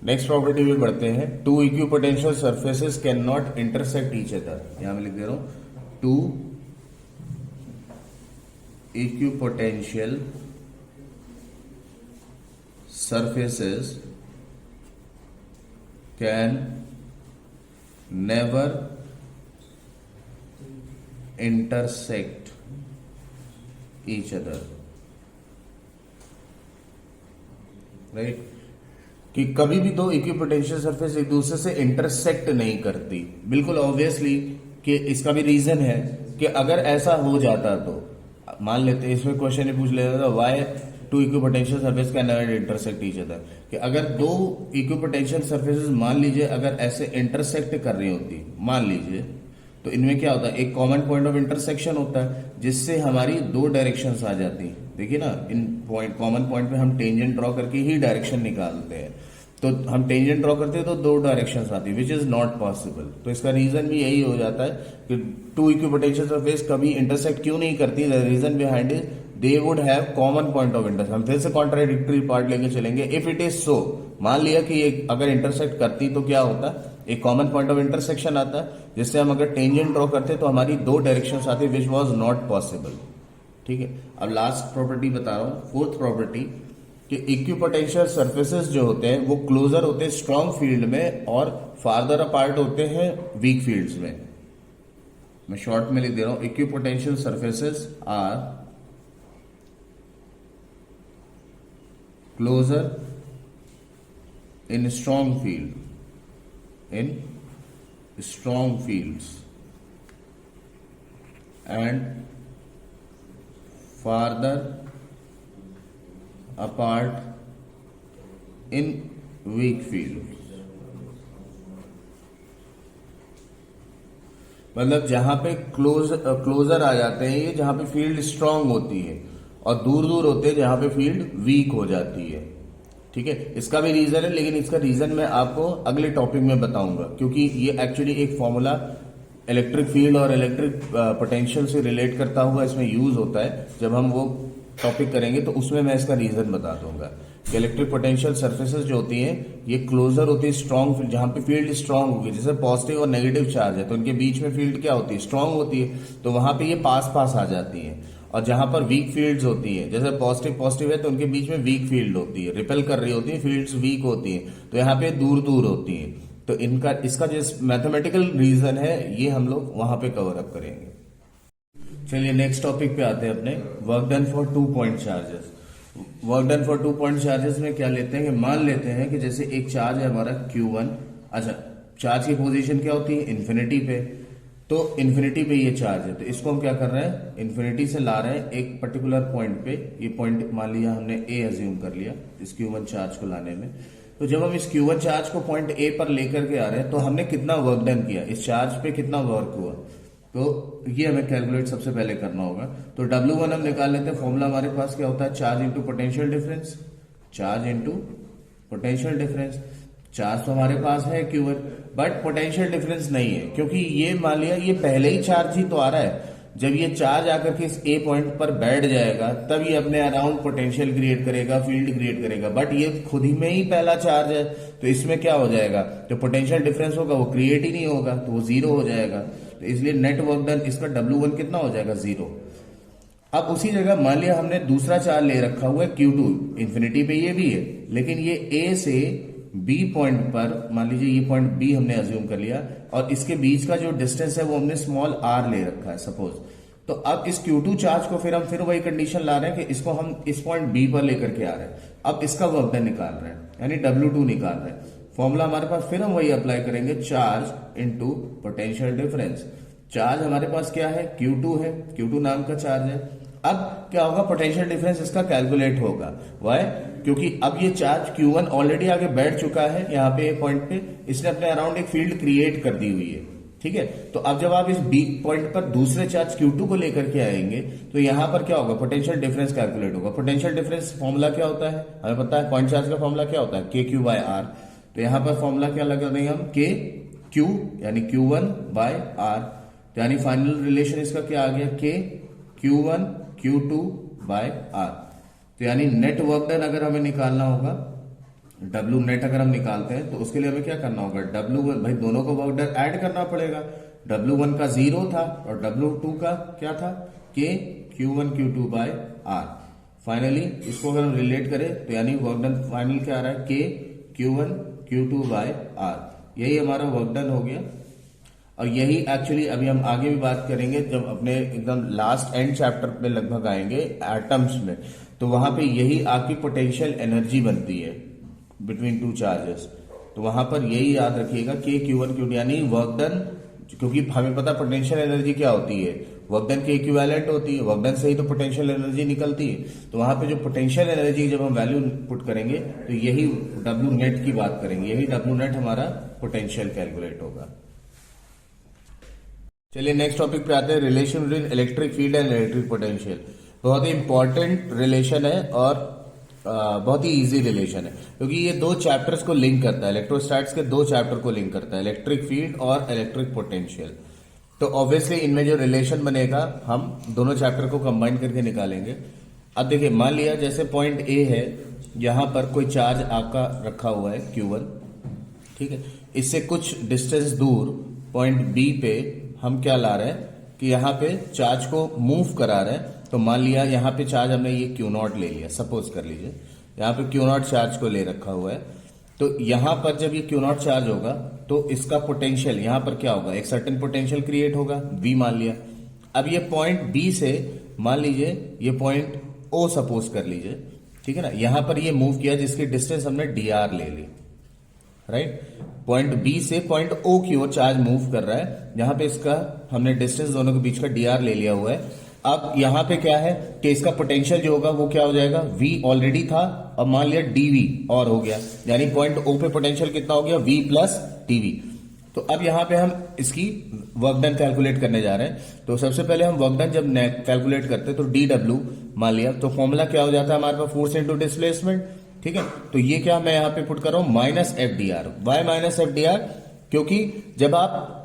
नेक्स्ट प्रॉपर्टी में बढ़ते हैं। Two equipotential surfaces can not intersect each other. यहां में लिख दे रहा हूं, two equipotential surfaces can never intersect each other, right, कि कभी भी दो इक्विपोटेंशियल सरफेस एक दूसरे से इंटरसेक्ट नहीं करती। बिल्कुल ऑब्वियसली कि इसका भी रीजन है कि अगर ऐसा हो जाता तो मान लेते, इसमें क्वेश्चन ये पूछ लेता था, why two equipotential surface can never intersect each other, कि अगर दो इक्विपोटेंशियल सरफेसेस मान लीजिए अगर ऐसे इंटरसेक्ट कर रही होती, मान लीजिए, तो इनमें क्या होता है, एक कॉमन पॉइंट ऑफ इंटरसेक्शन होता है जिससे हमारी दो डायरेक्शंस आ जाती हैं। देखिए ना, इन पॉइंट कॉमन पॉइंट पे हम टेंजेंट ड्रॉ करके ही डायरेक्शन निकालते हैं, तो हम टेंजेंट ड्रॉ करते हैं तो दो डायरेक्शंस आती है, विच इज नॉट पॉसिबल। तो इसका रीजन भी यही हो जाता है कि टू इक्विपोटेंशियल सरफेस कभी इंटरसेक्ट क्यों नहीं करती। The reason behind is they would have common point of intersect. हम फिर से कॉन्ट्राडिक्टरी पार्ट लेके चलेंगे। इफ इट इज सो, मान लिया कि ये अगर इंटरसेक्ट करती तो क्या होता, एक कॉमन पॉइंट ऑफ इंटरसेक्शन आता है जिससे हम अगर टेंजेंट ड्रॉ करते तो हमारी दो डायरेक्शंस आती, विच वाज नॉट पॉसिबल। ठीक है, अब लास्ट प्रॉपर्टी बता रहा हूं, फोर्थ प्रॉपर्टी, कि इक्विपोटेंशियल सरफेसेस जो होते हैं वो क्लोजर होते हैं स्ट्रॉन्ग फील्ड में और फार्दर अपार्ट होते हैं वीक फील्ड्स में। मैं शॉर्ट में लिख दे रहा हूं, equipotential surfaces are closer in strong field, in strong fields and farther apart in weak field। मतलब जहां पे क्लोजर आ जाते हैं ये, जहां पे फील्ड स्ट्रांग होती है, और दूर दूर होते हैं जहां पे फील्ड वीक हो जाती है। ठीक है, इसका भी रीजन है, लेकिन इसका रीजन मैं आपको अगले टॉपिक में बताऊंगा, क्योंकि ये एक्चुअली एक फॉर्मूला इलेक्ट्रिक फील्ड और इलेक्ट्रिक पोटेंशियल से रिलेट करता हुआ इसमें यूज होता है। जब हम वो टॉपिक करेंगे तो उसमें मैं इसका रीजन बता दूंगा कि इलेक्ट्रिक पोटेंशियल सरफेसेस जो होती हैं ये क्लोजर होती है स्ट्रॉन्ग फील्ड, जहां पे फील्ड स्ट्रॉन्ग होगी, जैसे पॉजिटिव और नेगेटिव चार्ज है तो उनके बीच में फील्ड क्या होती है, स्ट्रॉन्ग होती है, तो वहां पे ये पास पास आ जाती है। और जहां पर वीक फील्ड्स होती है, जैसे पॉजिटिव पॉजिटिव है तो उनके बीच में वीक फील्ड होती है, रिपेल कर रही होती है, फील्ड्स वीक होती है, तो यहाँ पे दूर दूर होती है। तो इनका इसका जो मैथमेटिकल रीजन है ये हम लोग वहां पे कवर अप करेंगे। चलिए नेक्स्ट टॉपिक पे आते हैं अपने, work done for 2 point charges. Work done for 2 point charges में क्या लेते हैं कि मान लेते हैं कि जैसे एक चार्ज है हमारा Q1, अच्छा चार्ज की पोजीशन क्या होती है, इन्फिनिटी पे, तो इन्फिनिटी पे ये चार्ज है, तो इसको हम क्या कर रहे हैं, इन्फिनिटी से ला रहे हैं एक पर्टिकुलर पॉइंट पे। ये पॉइंट मान लिया हमने ए अज्यूम कर लिया इस Q1 चार्ज को लाने में। तो जब हम इस Q1 चार्ज को पॉइंट ए पर लेकर के आ रहे हैं तो हमने कितना वर्क डन किया, इस चार्ज पे कितना वर्क हुआ, तो ये हमें कैलकुलेट सबसे पहले करना होगा। तो W1 हम निकाल लेते हैं, फॉर्मूला हमारे पास क्या होता है, charge into potential difference, charge into potential difference. Charge तो हमारे पास है Q1, बट पोटेंशियल डिफरेंस नहीं है, क्योंकि ये मान लिया ये पहले ही चार्ज ही तो आ रहा है। जब ये चार्ज आकर के इस ए पॉइंट पर बैठ जाएगा तब ये अपने अराउंड पोटेंशियल क्रिएट करेगा, फील्ड क्रिएट करेगा, बट ये खुद ही में ही पहला चार्ज है, तो इसमें क्या हो जाएगा, जो पोटेंशियल डिफरेंस होगा वो क्रिएट ही नहीं होगा, तो वो जीरो हो जाएगा। तो इसलिए नेट वर्क डन इसका W1 कितना हो जाएगा, 0। अब उसी जगह मान लिया हमने दूसरा चार्ज ले रखा हुआ है Q2, इन्फिनिटी पे ये भी है, लेकिन ये ए से बी पॉइंट पर, मान लीजिए ये पॉइंट बी हमने अज्यूम कर लिया, और इसके बीच का जो डिस्टेंस है वो हमने स्मॉल r ले रखा है सपोज। तो अब इस Q2 चार्ज को फिर हम वही कंडीशन ला रहे हैं कि इसको हम इस पॉइंट बी पर लेकर के आ रहे हैं। अब इसका वर्क डन निकाल रहे हैं, यानी W2 निकाल रहे हैं। फॉर्मूला हमारे पास फिर हम वही अप्लाई करेंगे, charge into potential difference. Charge हमारे पास क्या है, Q2 है, Q2 नाम का चार्ज है। अब क्या होगा, पोटेंशियल डिफरेंस इसका कैलकुलेट होगा, वाई, क्योंकि अब ये चार्ज Q1 ऑलरेडी आगे बैठ चुका है यहाँ पे पॉइंट पे, इसने अपने अराउंड एक फील्ड क्रिएट कर दी हुई है। ठीक है, तो अब जब आप इस बी पॉइंट पर दूसरे चार्ज Q2 को लेकर के आएंगे तो यहां पर क्या होगा, पोटेंशियल डिफरेंस कैलकुलेट होगा। पोटेंशियल डिफरेंस फॉर्मूला क्या होता है, हमें पता है, पॉइंट चार्ज का फॉर्मूला क्या होता है, KQ/R। तो यहां पर फॉर्मूला क्या लगा देंगे हम, Q यानी Q1 बाय R, यानी फाइनल रिलेशन इसका क्या आ गया, K Q1 Q2 bye R। तो यानी नेट वर्क डन अगर हमें निकालना होगा, W नेट अगर हम निकालते हैं तो उसके लिए हमें क्या करना होगा, W1 भाई दोनों को वर्क डन ऐड करना पड़ेगा। W1 का 0 था और W2 का क्या था, K Q1 Q2 bye R। Finally इसको अगर हम रिलेट करें तो यानी वर्क डन फाइनल क्या आ रहा है, K Q1 Q2 bye R। यही हमारा वर्क डन हो गया। और यही एक्चुअली अभी हम आगे भी बात करेंगे जब अपने एकदम लास्ट एंड चैप्टर में लगभग आएंगे एटम्स में, तो वहां पे यही आपकी पोटेंशियल एनर्जी बनती है बिटवीन टू चार्जेस। तो वहां पर यही याद रखिएगा कि Q1 Q2 यानी वर्क डन, क्योंकि हमें पता पोटेंशियल एनर्जी क्या होती है, वर्क डन के इक्विवेलेंट होती है, वर्क डन से ही तो पोटेंशियल एनर्जी निकलती है। तो वहां पे जो पोटेंशियल एनर्जी जब हम वैल्यू पुट करेंगे तो यही W नेट की बात करेंगे, यही W नेट हमारा पोटेंशियल कैलकुलेट होगा। चलिए नेक्स्ट टॉपिक पे आते हैं, relation between electric field and electric potential. बहुत ही इंपॉर्टेंट रिलेशन है और बहुत ही इजी रिलेशन है, क्योंकि ये दो चैप्टर्स को लिंक करता है, इलेक्ट्रोस्टैटिक्स के दो चैप्टर को लिंक करता है, इलेक्ट्रिक फील्ड और इलेक्ट्रिक पोटेंशियल। तो ऑब्वियसली इनमें जो रिलेशन बनेगा हम दोनों चैप्टर को कंबाइन करके निकालेंगे। अब देखिए, मान लिया जैसे पॉइंट ए है, यहां पर कोई चार्ज आपका रखा हुआ है Q1, ठीक है, इससे कुछ डिस्टेंस दूर पॉइंट बी पे हम क्या ला रहे हैं कि यहाँ पे चार्ज को मूव करा रहे हैं। तो मान लिया यहाँ पे चार्ज हमने ये Q0 ले लिया, सपोज कर लीजिए यहाँ पे Q0 चार्ज को ले रखा हुआ है। तो यहाँ पर जब ये Q0 चार्ज होगा तो इसका पोटेंशियल यहाँ पर क्या होगा, एक सर्टेन पोटेंशियल क्रिएट होगा V मान लिया। अब ये पॉइंट B से मान लीजिए ये पॉइंट O सपोज कर लीजिए, ठीक है ना, यहां पर ये मूव किया जिसकी डिस्टेंस हमने dr ले ली, राइट। पॉइंट बी से पॉइंट ओ की ओर चार्ज मूव कर रहा है, यहां पे इसका हमने डिस्टेंस दोनों के बीच का dr ले लिया हुआ है। अब यहां पे क्या है कि इसका पोटेंशियल जो होगा वो क्या हो जाएगा, v ऑलरेडी था, अब मान लिया dv और हो गया, यानी पॉइंट ओ पे पोटेंशियल कितना हो गया, v प्लस dv। तो अब यहां पे हम इसकी वर्क डन कैलकुलेट करने जा रहे हैं। तो सबसे पहले हम वर्क डन जब कैलकुलेट करते हैं तो dw मान लिया, तो फॉर्मूला क्या हो जाता है हमारे पास, फोर्स इनटू डिस्प्लेसमेंट, ठीक है। तो ये क्या मैं यहां पे पुट कर रहा हूं, minus F D R. Why minus F D R, क्योंकि जब आप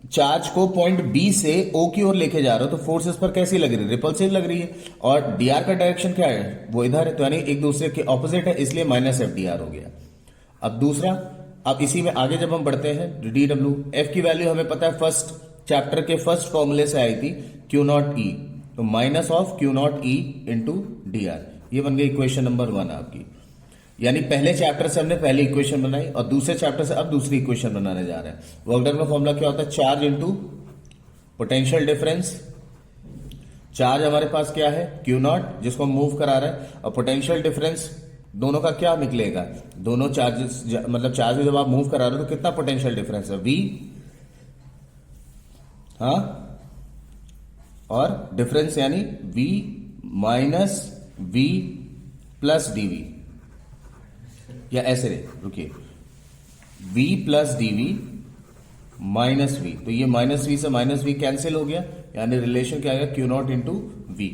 चार्ज को पॉइंट बी से ओ की ओर लेके जा रहे हो तो फोर्स इस पर कैसी लग रही है, रिपल्सिव लग रही है, और डी आर का डायरेक्शन क्या है, वो इधर है, तो यानी एक दूसरे के ऑपोजिट है, इसलिए माइनस एफ डी आर हो गया। अब दूसरा, अब इसी में आगे जब हम बढ़ते हैं, डी डब्ल्यू एफ की वैल्यू हमें पता है फर्स्ट चैप्टर के फर्स्ट फॉर्मूले से आई थी, क्यू नॉट ई, तो minus of Q not E into D are. ये बन गई इक्वेशन नंबर 1 आपकी, यानी पहले चैप्टर से हमने पहली इक्वेशन बनाई और दूसरे चैप्टर से अब दूसरी इक्वेशन बनाने जा रहे हैं। वर्क डन का फॉर्मूला क्या होता है, charge into potential difference. Charge हमारे पास क्या है, क्यू नॉट, जिसको हम मूव करा रहे हैं, और पोटेंशियल डिफरेंस दोनों का क्या निकलेगा, दोनों चार्जेस मतलब चार्ज में जब आप मूव करा रहे हो तो कितना पोटेंशियल डिफरेंस है, v, हाँ, और डिफरेंस यानी v minus v plus dv, या ऐसे रुकिए, v plus dv minus v, तो ये माइनस v से माइनस v कैंसिल हो गया, यानी रिलेशन क्या आएगा, क्यू नॉट इंटू वी,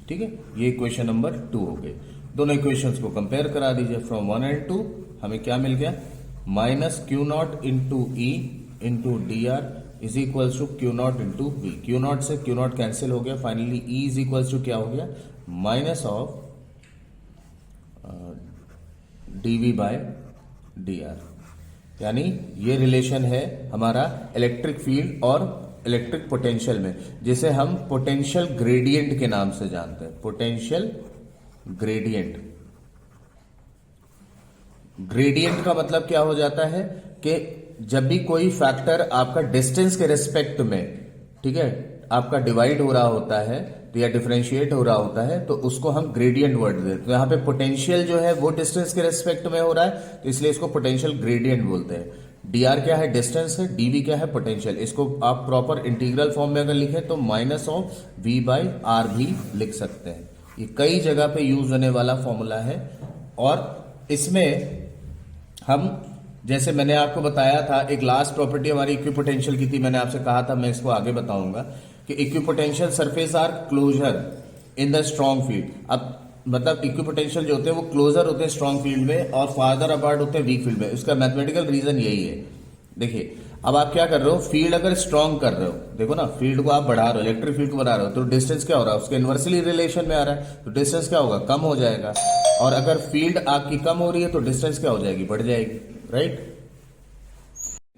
ठीक है। ये इक्वेशन नंबर 2 हो गई। दोनों इक्वेशंस को कंपेयर करा दीजिए, फ्रॉम 1 एंड 2 हमें क्या मिल गया, minus Q naught into E into D R is equals to Q naught into V. Q naught से क्यू नॉट कैंसिल हो गया, finally E is equals to क्या हो गया, minus of DV by D R. यानी ये relation है हमारा इलेक्ट्रिक फील्ड और इलेक्ट्रिक पोटेंशियल में, जिसे हम पोटेंशियल ग्रेडियंट के नाम से जानते हैं, पोटेंशियल ग्रेडियंट। ग्रेडियंट का मतलब क्या हो जाता है कि जब भी कोई फैक्टर आपका डिस्टेंस के रिस्पेक्ट में, ठीक है, आपका डिवाइड हो रहा होता है तो या डिफरेंशिएट हो रहा होता है तो उसको हम ग्रेडियंट वर्ड देते हैं। तो यहां पे पोटेंशियल जो है वो डिस्टेंस के रिस्पेक्ट में हो रहा है, तो इसलिए इसको पोटेंशियल ग्रेडियंट बोलते हैं। डी आर क्या है, डिस्टेंस है, डीवी क्या है, पोटेंशियल। इसको आप प्रॉपर इंटीग्रल फॉर्म में अगर लिखें तो minus of V by R भी लिख सकते हैं। ये कई जगह पे यूज होने वाला फॉर्मूला है, और इसमें हम, जैसे मैंने आपको बताया था, एक लास्ट प्रॉपर्टी हमारी इक्विपोटेंशियल की थी, मैंने आपसे कहा था मैं इसको आगे बताऊंगा कि equipotential surface are closer in the strong field. अब मतलब इक्विपोटेंशियल जो होते हैं वो क्लोजर होते हैं स्ट्रॉन्ग फील्ड में और फार्दर अपार्ट होते हैं वीक फील्ड में। उसका मैथमेटिकल रीजन यही है। देखिए, अब आप क्या कर रहे हो, फील्ड अगर स्ट्रांग कर रहे हो, देखो ना फील्ड को आप बढ़ा रहे हो, इलेक्ट्रिक फील्ड को बढ़ा रहे हो, तो डिस्टेंस क्या हो रहा है, उसके इन्वर्सली रिलेशन में आ रहा है, तो डिस्टेंस क्या होगा, कम हो जाएगा। और अगर फील्ड आपकी कम हो रही है तो डिस्टेंस क्या हो जाएगी, बढ़ जाएगी, राइट।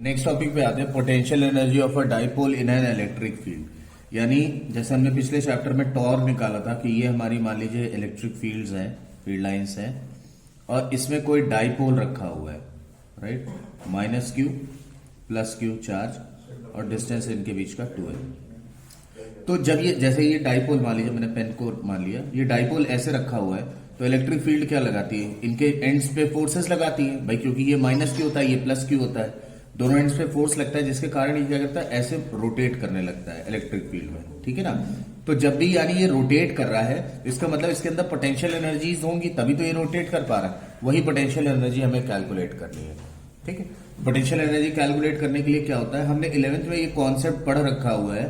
नेक्स्ट टॉपिक पे आते हैं, potential energy of a dipole in an electric field. यानी जैसे हमने पिछले चैप्टर में टॉर्क निकाला था कि ये हमारी मान लीजिए इलेक्ट्रिक फील्ड्स हैं, फील्ड लाइंस हैं, और इसमें कोई डाइपोल रखा हुआ है, right, minus Q plus Q charge, और डिस्टेंस इनके बीच का 2 है। तो जब ये जैसे ये डाइपोल मान लीजिए, मैंने पेन को मान लिया, ये डाइपोल ऐसे रखा हुआ है, तो इलेक्ट्रिक फील्ड क्या लगाती है, इनके एंड्स पे फोर्सेस लगाती है भाई, क्योंकि ये माइनस क्यू होता है, ये प्लस क्यू होता है, दोनों एंड्स पे फोर्स लगता है, जिसके कारण ये क्या करता है, ऐसे रोटेट करने लगता है इलेक्ट्रिक फील्ड में, ठीक है ना। तो जब भी यानी ये रोटेट कर रहा है, इसका मतलब इसके अंदर पोटेंशियल एनर्जीज होंगी, तभी तो ये रोटेट कर पा रहा है। वही पोटेंशियल एनर्जी हमें कैलकुलेट करनी है, ठीक है। पोटेंशियल एनर्जी कैलकुलेट करने के लिए क्या होता है, हमने 11th में ये कॉन्सेप्ट पढ़ रखा हुआ है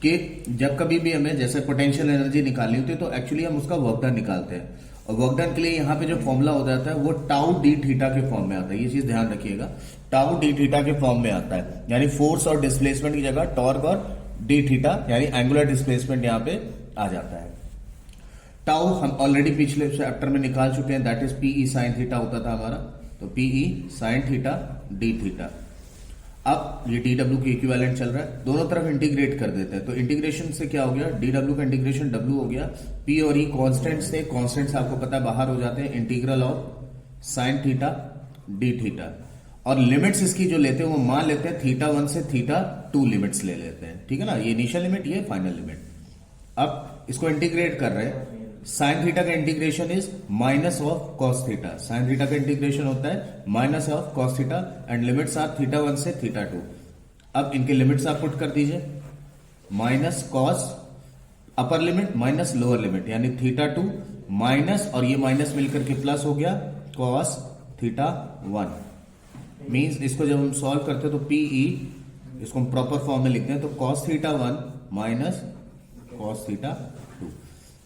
कि जब कभी भी हमें जैसे पोटेंशियल एनर्जी निकालनी होती है, तो एक्चुअली हम उसका वर्क डन निकालते हैं, और वर्क डन के लिए यहाँ पे जो फॉर्मूला हो जाता है वो टाउ डी थीटा के फॉर्म में आता है। ये चीज ध्यान रखिएगा, टाउ डी थीटा के फॉर्म में आता है, यानी फोर्स और डिस्प्लेसमेंट की जगह टॉर्क और डी थीटा यानी एंगुलर डिस्प्लेसमेंट यहाँ पे आ जाता है। टाउ हम ऑलरेडी पिछले चैप्टर में निकाल चुके हैं, that is PE sine theta होता था हमारा, तो PE sine theta D theta. अब ये डी डब्ल्यू की इक्विवेलेंट चल रहा है, दोनों तरफ इंटीग्रेट कर देते हैं, तो इंटीग्रेशन से क्या हो गया, डी डब्ल्यू का इंटीग्रेशन डब्ल्यू हो गया, पी और ई कॉन्स्टेंट्स थे, कॉन्स्टेंट्स आपको पता है बाहर हो जाते हैं, integral of sine theta D theta, और लिमिट्स इसकी जो लेते हैं वो मान लेते हैं थीटा 1 से थीटा 2 लिमिट्स ले लेते हैं, ठीक है ना, ये इनिशियल लिमिट, ये फाइनल लिमिट। अब इसको इंटीग्रेट कर रहे हैं, साइन थीटा का integration is minus of cos theta, sine theta का इंटीग्रेशन होता है minus of cos theta, and limits are theta 1 से थीटा 2। अब इनके लिमिट्स आप पुट कर दीजिए, minus cos upper limit minus lower limit, यानी थीटा 2 माइनस, और ये माइनस मिलकर के प्लस हो गया कॉस थीटा 1। मींस इसको जब हम सॉल्व करते हैं तो पीई, इसको हम प्रॉपर फॉर्म में लिखते हैं, तो cos theta 1 minus cos theta 2,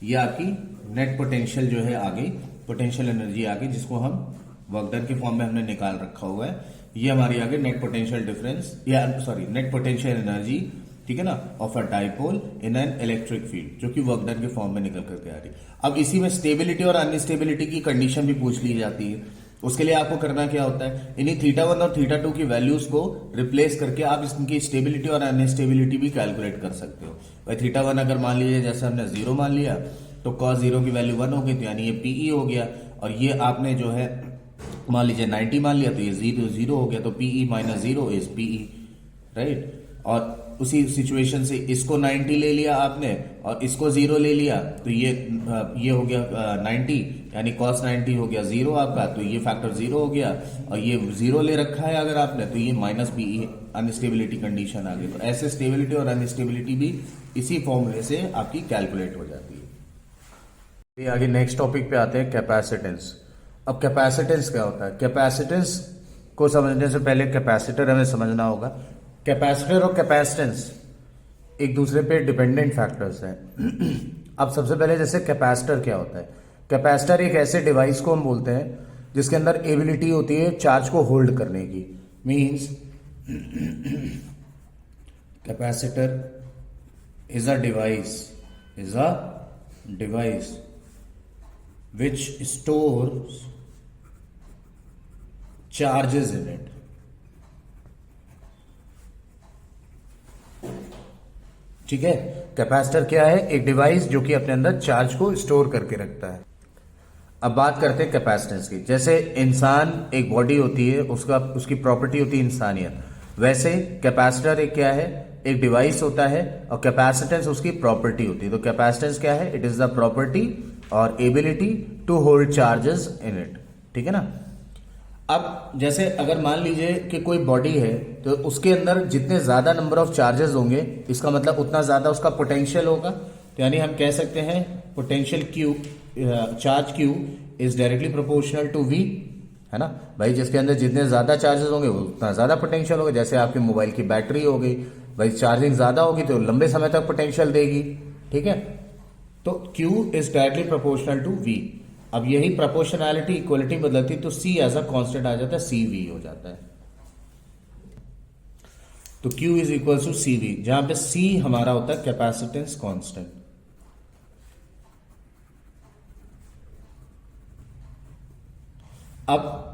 ये आपकी नेट पोटेंशियल जो है आ गई, पोटेंशियल एनर्जी आ गई, जिसको हम वर्क डन के फॉर्म में हमने निकाल रखा हुआ है। ये हमारी आ गई नेट पोटेंशियल डिफरेंस, या सॉरी नेट पोटेंशियल एनर्जी, ठीक है ना, of a dipole in an electric field, जो कि वर्क डन के फॉर्म में निकल करके आ रही। अब इसी में स्टेबिलिटी और अनस्टेबिलिटी की कंडीशन भी पूछ ली जाती है। उसके लिए आपको करना क्या होता है, इन्हीं थीटा 1 और थीटा 2 की वैल्यूज को रिप्लेस करके आप इनकी स्टेबिलिटी और अनस्टेबिलिटी भी कैलकुलेट कर सकते हो। भाई थीटा 1 अगर मान लीजिए जैसे हमने 0 मान लिया, तो कॉस 0 की वैल्यू 1 हो गई, तो यानी ये पीई हो गया, और ये आपने जो है मान लीजिए 90 मान लिया, तो ये 0 हो गया, तो PE minus 0 is PE, right. और उसी सिचुएशन से इसको 90 ले लिया आपने और इसको 0 ले लिया, तो ये हो गया 90, यानी cos 90 हो गया 0 आपका, तो ये फैक्टर 0 हो गया, और ये 0 ले रखा है अगर आपने, तो ये माइनस पीई अनस्टेबिलिटी कंडीशन आ गई। तो ऐसे स्टेबिलिटी और अनस्टेबिलिटी भी इसी फॉर्मूले से आपकी कैलकुलेट हो जाती है। आगे नेक्स्ट टॉपिक पे आते हैं, कैपेसिटेंस। अब कैपेसिटेंस क्या होता है, कैपेसिटेंस को समझने से पहले कैपेसिटर हमें समझना होगा। कैपेसिटर और कैपेसिटेंस एक दूसरे पे डिपेंडेंट फैक्टर्स हैं। अब सबसे पहले जैसे कैपेसिटर क्या होता है, कैपेसिटर एक ऐसे डिवाइस को हम बोलते हैं जिसके अंदर एबिलिटी होती है चार्ज को होल्ड करने की। Means capacitor is a device which stores charges in it. ठीक है, कैपेसिटर क्या है, एक डिवाइस जो कि अपने अंदर चार्ज को स्टोर करके रखता है। अब बात करते हैं कैपेसिटेंस की। जैसे इंसान एक बॉडी होती है, उसकी प्रॉपर्टी होती है इंसानियत, वैसे कैपेसिटर एक क्या है, एक डिवाइस होता है, और कैपेसिटेंस उसकी प्रॉपर्टी होती है। तो कैपेसिटेंस क्या है, इट इज द प्रॉपर्टी और ability to hold charges in it, ठीक है ना। अब जैसे अगर मान लीजिए कि कोई बॉडी है, तो उसके अंदर जितने ज्यादा नंबर ऑफ चार्जेस होंगे, इसका मतलब उतना ज्यादा उसका पोटेंशियल होगा। तो यानी हम कह सकते हैं potential Q, charge Q is directly proportional to V, है ना भाई। जिसके अंदर जितने ज्यादा चार्जेस होंगे उतना ज्यादा पोटेंशियल होगा। जैसे आपके मोबाइल की बैटरी हो गई भाई, चार्जिंग ज्यादा होगी तो लंबे समय तक पोटेंशियल देगी, ठीक है। तो Q is directly proportional to V। अब यही प्रोपोर्शनैलिटी इक्वलिटी बदलती तो C एज अ कांस्टेंट आ जाता है, CV हो जाता है। तो Q is equal to CV, जहां पे C हमारा होता है कैपेसिटेंस कांस्टेंट। अब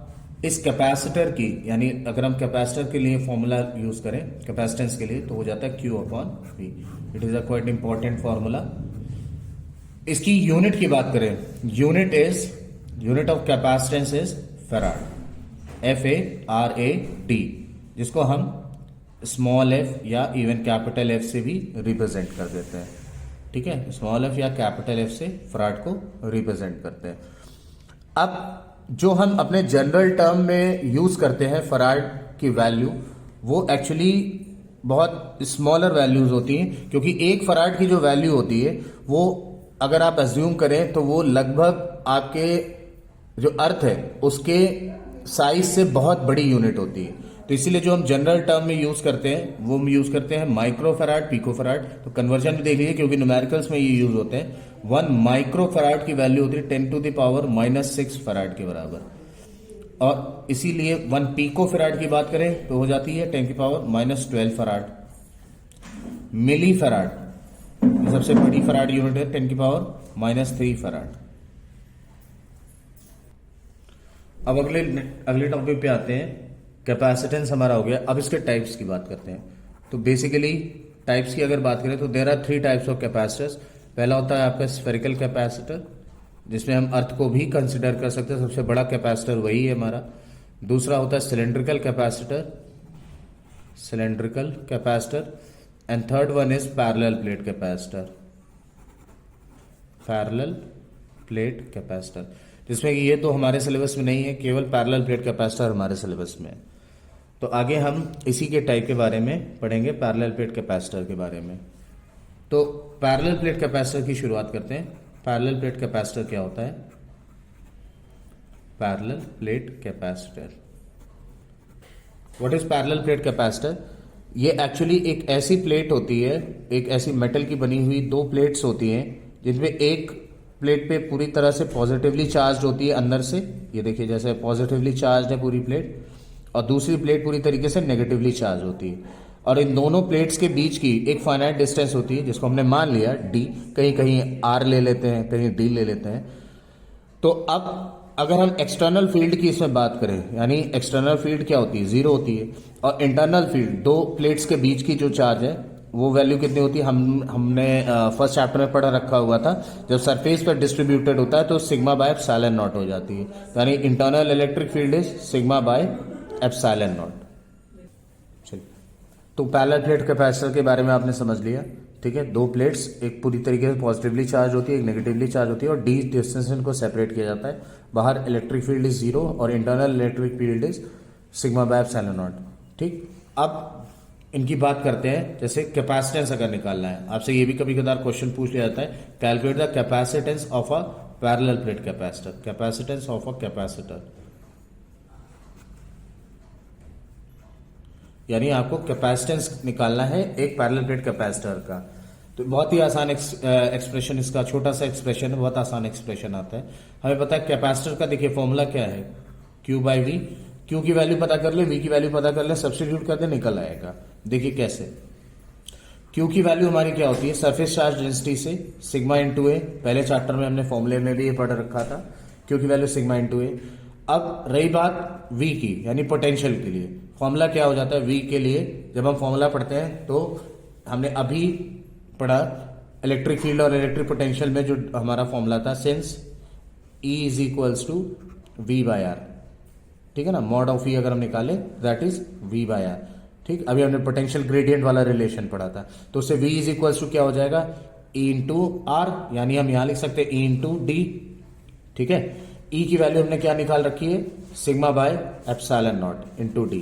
इस कैपेसिटर की, यानी अगर हम कैपेसिटर के लिए फॉर्मूला यूज करें कैपेसिटेंस के लिए, तो हो जाता है Q upon V। It is a quite important formula. इसकी यूनिट की बात करें, unit of capacitance is farad, FARAD, जिसको हम स्मॉल f या इवन कैपिटल F से भी रिप्रेजेंट कर देते हैं। ठीक है, स्मॉल f या कैपिटल F से फैराड को रिप्रेजेंट करते हैं। अब जो हम अपने जनरल टर्म में यूज करते हैं फैराड की वैल्यू, वो एक्चुअली बहुत स्मॉलर वैल्यूज होती हैं, क्योंकि एक फैराड की जो वैल्यू होती है वो अगर आप अज्यूम करें तो वो लगभग आपके जो अर्थ है उसके साइज से बहुत बड़ी यूनिट होती है। तो इसीलिए जो हम जनरल टर्म में यूज करते हैं वो हम यूज करते हैं माइक्रोफैराड, पिकोफैराड। तो कन्वर्जन भी देख लीजिए, क्योंकि न्यूमेरिकल्स में ये यूज होते हैं। 1 माइक्रोफैराड की वैल्यू होती है 10⁻⁻⁶ फैराड के बराबर, और इसीलिए 1 पिकोफैराड की बात करें तो हो जाती है 10⁻12 फैराड। मिली फैराड सबसे बड़ी फैराड यूनिट है, 10⁻³ फैराड। अब अगले टॉपिक पे आते हैं। कैपेसिटेंस हमारा हो गया, अब इसके टाइप्स की बात करते हैं। तो बेसिकली टाइप्स की अगर बात करें तो there are 3 types of capacitors. पहला होता है आपका स्फेरिकल कैपेसिटर, जिसमें हम अर्थ को भी कंसिडर कर सकते हैं, सबसे बड़ा कैपेसिटर वही है हमारा। दूसरा होता है cylindrical capacitor, and third one is parallel plate capacitor, जिसमें ये तो हमारे सिलेबस में नहीं है, केवल पैरेलल प्लेट कैपेसिटर हमारे सिलेबस में है। तो आगे हम इसी के टाइप के बारे में पढ़ेंगे, पैरेलल प्लेट कैपेसिटर के बारे में। तो पैरेलल प्लेट कैपेसिटर की शुरुआत करते हैं। पैरेलल प्लेट कैपेसिटर क्या होता है? Parallel plate capacitor, what is parallel plate capacitor? ये एक्चुअली एक ऐसी प्लेट होती है, एक ऐसी मेटल की बनी हुई 2 प्लेट्स होती हैं, जिनमें एक प्लेट पे पूरी तरह से पॉजिटिवली चार्ज होती है अंदर से, ये देखिए जैसे पॉजिटिवली चार्ज है पूरी प्लेट, और दूसरी प्लेट पूरी तरीके से नेगेटिवली चार्ज होती है। और इन दोनों प्लेट्स के बीच की एक फाइनाइट डिस्टेंस होती है, जिसको हमने मान लिया d, कहीं कहीं r ले लेते हैं, कहीं d ले लेते हैं। तो अब अगर हम एक्सटर्नल फील्ड की इसमें बात करें, यानी एक्सटर्नल फील्ड क्या होती है? 0 होती है, और इंटरनल फील्ड 2 प्लेट्स के बीच की जो चार्ज है वो वैल्यू कितनी होती है? हमने फर्स्ट चैप्टर में पढ़ा रखा हुआ था, जब सरफेस पर डिस्ट्रीब्यूटेड होता है तो सिग्मा बाय एप्सिलॉन नॉट हो जाती है। यानी internal electric field is sigma bye epsilon not. चलिए, तो पैरेलल प्लेट कैपेसिटर के बारे में आपने समझ लिया। ठीक है, 2 प्लेट्स, एक पूरी तरीके से पॉजिटिवली चार्ज होती है, एक नेगेटिवली चार्ज होती है, और डी डिस्टेंस इनको सेपरेट किया जाता है। बाहर इलेक्ट्रिक फील्ड इज 0 और internal electric field is sigma bye epsilon not. ठीक, अब इनकी बात करते हैं। जैसे कैपेसिटेंस अगर निकालना है, आपसे ये भी कभी कभार क्वेश्चन पूछ लिया जाता है, calculate the capacitance of a parallel plate capacitor. Capacitance of a capacitor, यानी आपको कैपेसिटेंस निकालना है एक पैरेलल प्लेट कैपेसिटर का। तो बहुत ही आसान एक्सप्रेशन इसका, छोटा सा एक्सप्रेशन है, बहुत आसान एक्सप्रेशन आता है। हमें पता है कैपेसिटर का, देखिए फॉर्मूला क्या है? Q/V। Q की वैल्यू पता कर ले, V की वैल्यू पता कर ले, सब्स्टिट्यूट कर दे, निकल आएगा। देखिए कैसे। Q की वैल्यू हमारी क्या होती है? सरफेस चार्ज डेंसिटी से सिग्मा इंटू ए, पहले चैप्टर में हमने फॉर्मूले में भी ये पढ़ रखा था। Q की वैल्यू सिग्मा इंटू ए। अब रही बात V की, यानी पोटेंशियल के लिए, फॉर्मूला क्या हो जाता है V के लिए? जब हम फॉर्मूला पढ़ते हैं तो हमने अभी पढ़ा इलेक्ट्रिक फील्ड और इलेक्ट्रिक पोटेंशियल में जो हमारा फॉर्मूला था, since E is equals to V/R। ठीक है ना, मॉड ऑफ E अगर हम निकाले दैट इज V/R। ठीक, अभी हमने पोटेंशियल ग्रेडियंट वाला रिलेशन पढ़ा था, तो उससे V इज इक्वल्स टू क्या हो जाएगा? E इंटू R, यानी हम यहां लिख सकते हैं E इंटू D। ठीक है, E की वैल्यू हमने क्या निकाल रखी है? Sigma bye epsilon naught into D.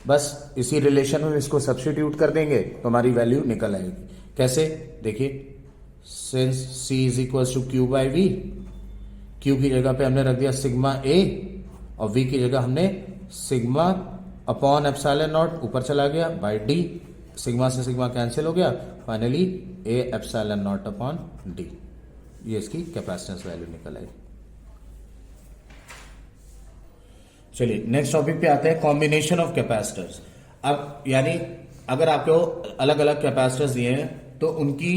बस इसी रिलेशन में इसको सब्स्टिट्यूट कर देंगे तो हमारी वैल्यू निकल आएगी। कैसे? देखिए, since C is equals to Q/V, Q की जगह पे हमने रख दिया सिग्मा A, और V की जगह हमने सिग्मा अपॉन एप्सिलॉन नॉट, ऊपर चला गया, बाय D, सिग्मा से सिग्मा कैंसिल हो गया, finally A epsilon naught upon D। ये इसकी कैपेसिटेंस वैल्यू निकल आई। चलिए नेक्स्ट टॉपिक पे आते हैं, कॉम्बिनेशन ऑफ कैपेसिटर्स। अब यानी अगर आपको अलग अलग कैपेसिटर्स दिए हैं तो उनकी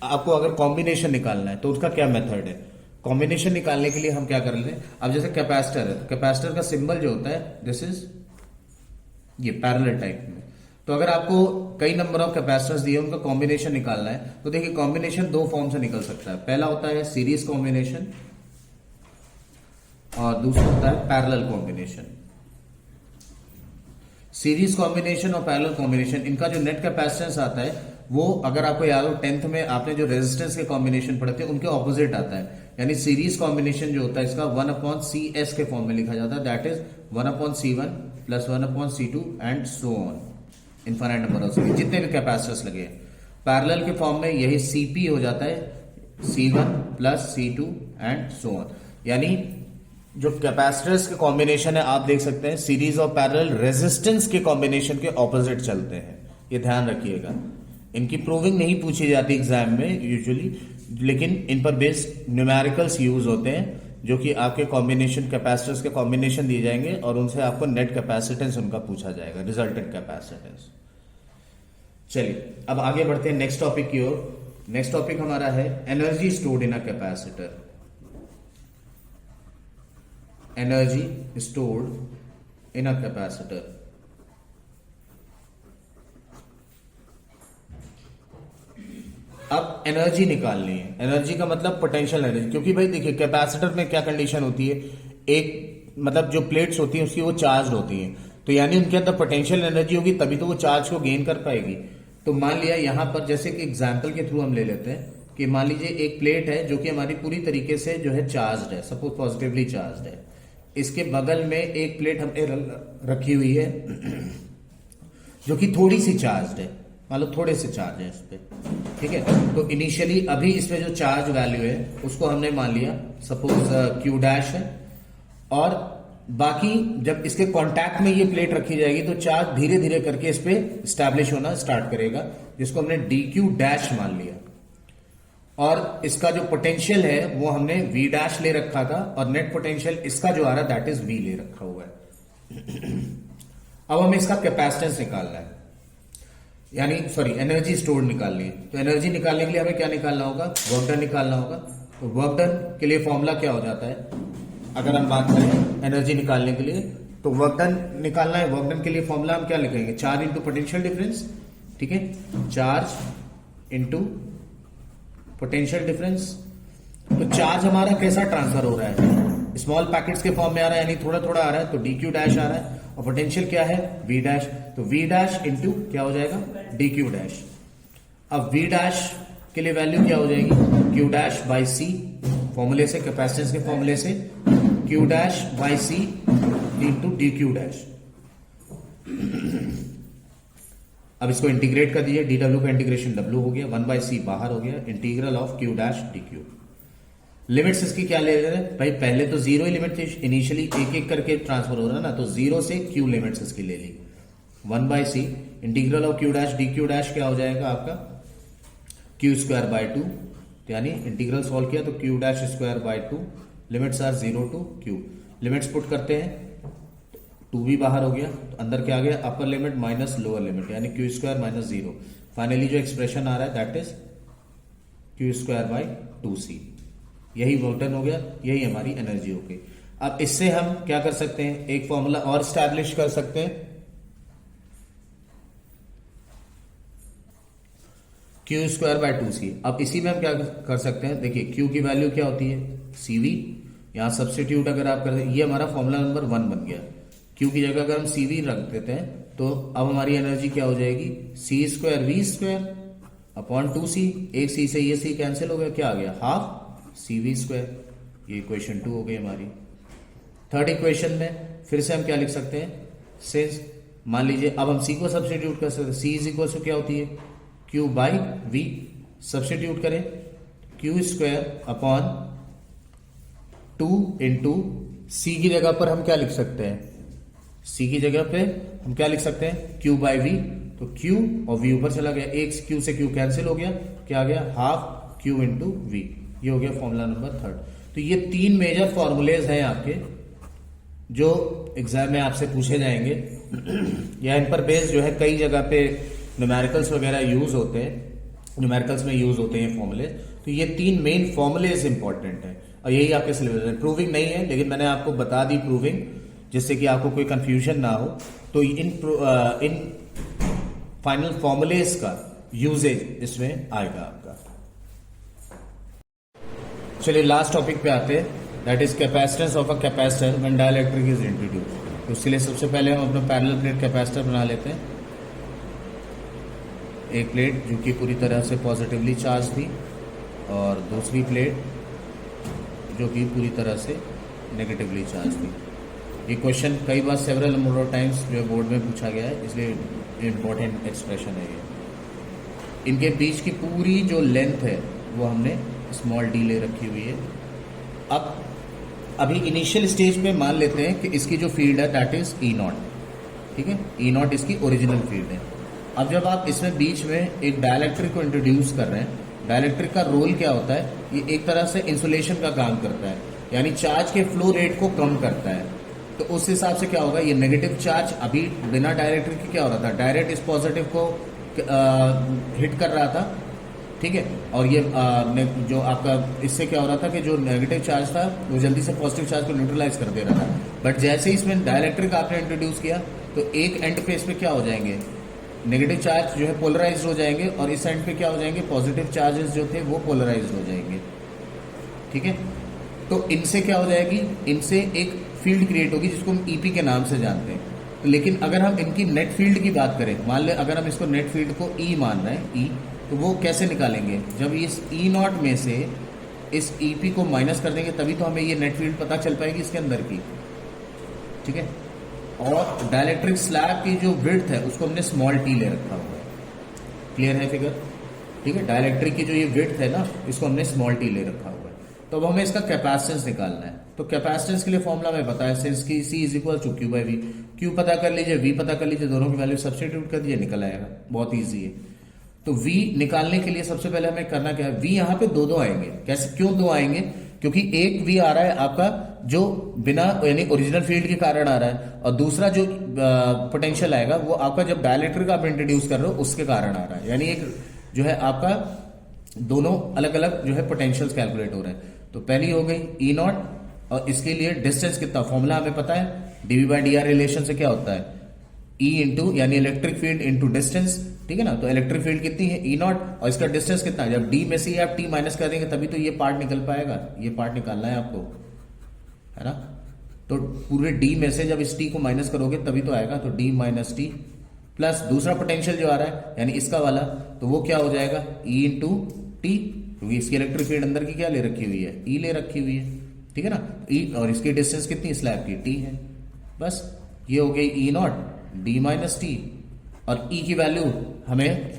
आपको अगर कॉम्बिनेशन निकालना है तो उसका क्या मेथड है। कॉम्बिनेशन निकालने के लिए हम क्या कर लें, अब जैसे कैपेसिटर है तो कैपेसिटर का सिंबल जो होता है दिस इज ये पैरेलल टाइप में। तो अगर आपको कई नंबर ऑफ कैपेसिटर्स दिए उनका कॉम्बिनेशन निकालना है तो देखिए कॉम्बिनेशन दो फॉर्म से निकल सकता है। पहला होता है सीरीज कॉम्बिनेशन और दूसरा होता है पैरेलल कॉम्बिनेशन। सीरीज कॉम्बिनेशन और पैरेलल कॉम्बिनेशन इनका जो नेट कैपेसिटेंस आता है वो अगर आपको याद हो 10th में आपने जो रेजिस्टेंस के कॉम्बिनेशन पढ़े थे उनके ऑपोजिट आता है। यानी सीरीज कॉम्बिनेशन जो होता है इसका 1/CS के फॉर्म में लिखा जाता है, that is 1/C1 plus 1/C2 and so on infinite number of जितने भी कैपेसिटर्स लगे। पैरेलल के फॉर्म में यही CP हो जाता है C1 plus C2 and so on. यानी जो कैपेसिटर्स के कॉम्बिनेशन है आप देख सकते हैं सीरीज और पैरेलल रेजिस्टेंस के कॉम्बिनेशन के ऑपोजिट चलते हैं, ये ध्यान रखिएगा। इनकी प्रूविंग नहीं पूछी जाती एग्जाम में यूजुअली, लेकिन इन पर बेस्ड न्यूमेरिकल्स यूज होते हैं जो कि आपके कॉम्बिनेशन कैपेसिटर्स के कॉम्बिनेशन दिए जाएंगे और उनसे आपको नेट कैपेसिटेंस उनका पूछा जाएगा, रिजल्टेंट कैपेसिटेंस। चलिए अब आगे बढ़ते हैं नेक्स्ट टॉपिक की ओर। नेक्स्ट टॉपिक हमारा है energy stored in a capacitor. Energy stored in a capacitor. अब एनर्जी निकालनी है। एनर्जी का मतलब पोटेंशियल एनर्जी, क्योंकि भाई देखिए कैपेसिटर में क्या कंडीशन होती है, एक मतलब जो प्लेट्स होती हैं उसकी वो चार्ज होती हैं, तो यानी उनके अंदर पोटेंशियल एनर्जी होगी तभी तो वो चार्ज को गेन कर पाएगी। तो मान लिया यहां पर जैसे कि एग्जाम्पल के थ्रू हम ले लेते हैं कि मान लीजिए एक प्लेट है जो कि हमारी पूरी तरीके से जो है चार्ज है, सपोज पॉजिटिवली चार्ज है। इसके बगल में एक प्लेट हमने रखी हुई है जो कि थोड़ी सी चार्ज है, मतलब थोड़े से चार्ज है इस पे, ठीक है। तो इनिशियली अभी इसमें जो चार्ज वैल्यू है उसको हमने मान लिया सपोज Q डैश है, और बाकी जब इसके कांटेक्ट में ये प्लेट रखी जाएगी तो चार्ज धीरे धीरे करके इस पे स्टैब्लिश होना स्टार्ट करेगा, जिसको हमने DQ डैश मान लिया। और इसका जो पोटेंशियल है वो हमने V डैश ले रखा था और नेट पोटेंशियल इसका जो आ रहा है दैट इज V ले रखा हुआ है। अब हमें इसका कैपेसिटेंस निकालना है, यानी सॉरी एनर्जी स्टोर निकालनी है। तो एनर्जी निकालने के लिए हमें क्या निकालना होगा, वर्क डन निकालना होगा। तो वर्क डन के लिए फॉर्मूला क्या हो जाता है, अगर हम बात करें एनर्जी निकालने के लिए तो वर्क डन निकालना है। वर्क डन के लिए फॉर्मूला हम क्या लिखेंगे, चार्ज इंटू पोटेंशियल डिफरेंस, ठीक है, चार्ज इंटू पोटेंशियल डिफरेंस। तो चार्ज हमारा कैसा ट्रांसफर हो रहा है, स्मॉल पैकेट्स के फॉर्म में आ रहा है, यानी थोड़ा थोड़ा आ रहा है, तो DQ डैश आ रहा है। और पोटेंशियल क्या है, V डैश, तो V डैश इंटू क्या हो जाएगा, DQ डैश। अब V डैश के लिए वैल्यू क्या हो जाएगी, Q डैश बाई C, फॉर्मूले से, कैपेसिटेंस के फॉर्मूले से, Q dash by C into DQ dash. अब इसको इंटीग्रेट कर दीजिए, dW का इंटीग्रेशन W हो गया, 1/C बाहर हो गया, integral of Q dash DQ। Limits इसकी क्या ले रहे हैं भाई, पहले तो जीरो ही लिमिट थी, इनिशियली एक एक करके ट्रांसफर हो रहा है ना, तो जीरो से Q लिमिट्स इसकी ले ली। 1/C integral of Q dash DQ dash क्या हो जाएगा आपका, Q स्क्वायर बाय 2, यानी इंटीग्रल सॉल्व किया तो Q dash square by 2, limits are 0 to Q। Limits put करते हैं, 2 भी बाहर हो गया, तो अंदर क्या आ गया, upper limit minus lower limit, यानी Q स्क्वायर माइनस 0। फाइनली जो एक्सप्रेशन आ रहा है that is Q square by 2C। यही वर्क डन हो गया, यही हमारी एनर्जी हो गई। अब इससे हम क्या कर सकते हैं, एक फॉर्मूला और स्टैब्लिश कर सकते हैं, Q स्क्वायर बाय 2C। अब इसी में हम क्या कर सकते हैं, देखिए Q की वैल्यू क्या होती है, CV, यहां सब्स्टिट्यूट अगर आप करते हैं, ये हमारा फॉर्मूला नंबर 1 बन गया। Q की जगह अगर हम CV रख देते हैं तो अब हमारी एनर्जी क्या हो जाएगी, C square V square upon 2C। एक C से ये C कैंसिल हो गया, क्या आ गया, हाफ CV स्क्वायर। ये इक्वेशन 2 हो गई हमारी। थर्ड इक्वेशन में फिर से हम क्या लिख सकते हैं, सिंस मान लीजिए अब हम C को सब्स्टिट्यूट कर सकते हैं, C इज इक्वल टू क्या होती है, Q बाई V। सब्स्टिट्यूट करें, Q square upon 2 into C की जगह पर हम क्या लिख सकते हैं, C की जगह पे हम क्या लिख सकते हैं, Q बाई V। तो Q और V ऊपर चला गया, एक Q से Q कैंसिल हो गया, क्या आ गया, हाफ Q इंटू V। ये हो गया फॉर्मूला नंबर 3। तो ये 3 मेजर फॉर्मूलेज हैं आपके जो एग्जाम में आपसे पूछे जाएंगे या इन पर बेस्ड जो है कई जगह पे न्यूमेरिकल्स वगैरह यूज होते हैं, न्यूमेरिकल्स में यूज होते हैं फॉर्मूले। तो ये 3 मेन फॉर्मूलेज इंपॉर्टेंट है और यही आपके सिलेबस में। प्रूविंग नहीं है, लेकिन मैंने आपको बता दी प्रूविंग, जिससे कि आपको कोई कंफ्यूजन ना हो। तो इन फाइनल फॉर्मूलेज का यूजेज इसमें आएगा आपका। चलिए लास्ट टॉपिक पे आते हैं, that is capacitance of a capacitor when dielectric is introduced. तो उसके लिए सबसे पहले हम अपना पैरेलल प्लेट कैपेसिटर बना लेते हैं। एक प्लेट जो कि पूरी तरह से पॉजिटिवली चार्ज थी और दूसरी प्लेट जो कि पूरी तरह से नेगेटिवली चार्ज थी। ये क्वेश्चन कई बार सेवरल नंबर ऑफ टाइम्स जो बोर्ड में पूछा गया है, इसलिए इम्पोर्टेंट एक्सप्रेशन है ये। इनके बीच की पूरी जो लेंथ है वो हमने स्मॉल डी ले रखी हुई है। अब अभी इनिशियल स्टेज पे मान लेते हैं कि इसकी जो फील्ड है दैट इज ई नॉट, ठीक है, ई नॉट इसकी ओरिजिनल फील्ड है। अब जब आप इसमें बीच में एक डाइलेक्ट्रिक को इंट्रोड्यूस कर रहे हैं, डाइलेक्ट्रिक का रोल क्या होता है, ये एक तरह से इंसुलेशन का काम करता है, यानी चार्ज के फ्लो रेट को कम करता है। तो उस हिसाब से क्या होगा, ये नेगेटिव चार्ज अभी बिना डाइलेक्ट्रिक के क्या हो रहा था, डायरेक्ट इस पॉजिटिव को हिट कर रहा था, ठीक है, और ये जो आपका इससे क्या हो रहा था कि जो नेगेटिव चार्ज था वो जल्दी से पॉजिटिव चार्ज को न्यूट्रलाइज कर दे रहा था। बट जैसे ही इसमें डाइलेक्ट्रिक आपने इंट्रोड्यूस किया तो एक एंड पे इसमें क्या हो जाएंगे, नेगेटिव चार्ज जो है पोलराइज्ड हो जाएंगे और इस एंड पे क्या हो जाएंगे, पॉजिटिव चार्जेस जो थे वो पोलराइज्ड हो जाएंगे, ठीक है। तो इनसे क्या हो जाएगी, इनसे एक फील्ड क्रिएट होगी जिसको हम ईपी के नाम से जानते हैं। तो लेकिन अगर हम इनकी नेट फील्ड की बात करें, मान ले अगर हम इसको नेट फील्ड को ई मान रहे हैं, ई, तो वो कैसे निकालेंगे, जब इस ई नॉट में से इस ईपी को माइनस कर देंगे तभी तो हमें ये नेट फील्ड पता चल पाएगी इसके अंदर की, ठीक है। और डाइलेक्ट्रिक स्लैब की जो विड्थ है उसको हमने स्मॉल टी ले रखा हुआ है, क्लियर है फिगर, ठीक है। डाइलेक्ट्रिक की जो ये विड्थ है ना, इसको हमने स्मॉल टी ले रखा हुआ है। तो अब हमें इसका कैपेसिटेंस निकालना है। तो कैपेसिटेंस के लिए फॉर्मूला हमें पता है, सिंस की C is equal to Q by V, Q पता कर लीजिए, वी पता कर लीजिए, दोनों की वैल्यू सब्स्टिट्यूट कर दीजिए, निकल आएगा, बहुत ईजी है। तो v निकालने के लिए सबसे पहले हमें करना क्या है, v यहां पे दो आएंगे। कैसे, क्यों दो आएंगे, क्योंकि एक v आ रहा है आपका जो बिना यानी ओरिजिनल फील्ड के कारण आ रहा है, और दूसरा जो पोटेंशियल आएगा वो आपका जब डाइलेक्ट्रिक आप इंट्रोड्यूस कर रहे हो उसके कारण आ रहा है, यानी एक जो है आपका दोनों अलग अलग जो है पोटेंशियल्स कैलकुलेट हो रहे हैं। तो पहली हो गई ई नॉट, और इसके लिए डिस्टेंस कितना, फॉर्मूला हमें पता है, DV by D R relation से क्या होता है, ई इंटू यानी इलेक्ट्रिक फील्ड इंटू डिस्टेंस, ठीक है ना। तो इलेक्ट्रिक फील्ड कितनी है, ई नॉट, और इसका डिस्टेंस कितना है, जब डी में से आप टी माइनस कर देंगे तभी तो ये पार्ट निकल पाएगा, ये पार्ट निकालना है आपको, है ना। तो पूरे डी में से जब इस टी को माइनस करोगे तभी तो आएगा, तो डी माइनस टी प्लस दूसरा पोटेंशियल जो आ रहा है यानी इसका वाला, तो वो क्या हो जाएगा, ई इंटू टी, क्योंकि इसकी इलेक्ट्रिक फील्ड अंदर की क्या ले रखी हुई है, ई ले रखी हुई है, ठीक है ना। ई और इसकी डिस्टेंस कितनी स्लैब की, टी है, बस ये हो गई ई नॉट डी माइनस टी, और ई की वैल्यू हमें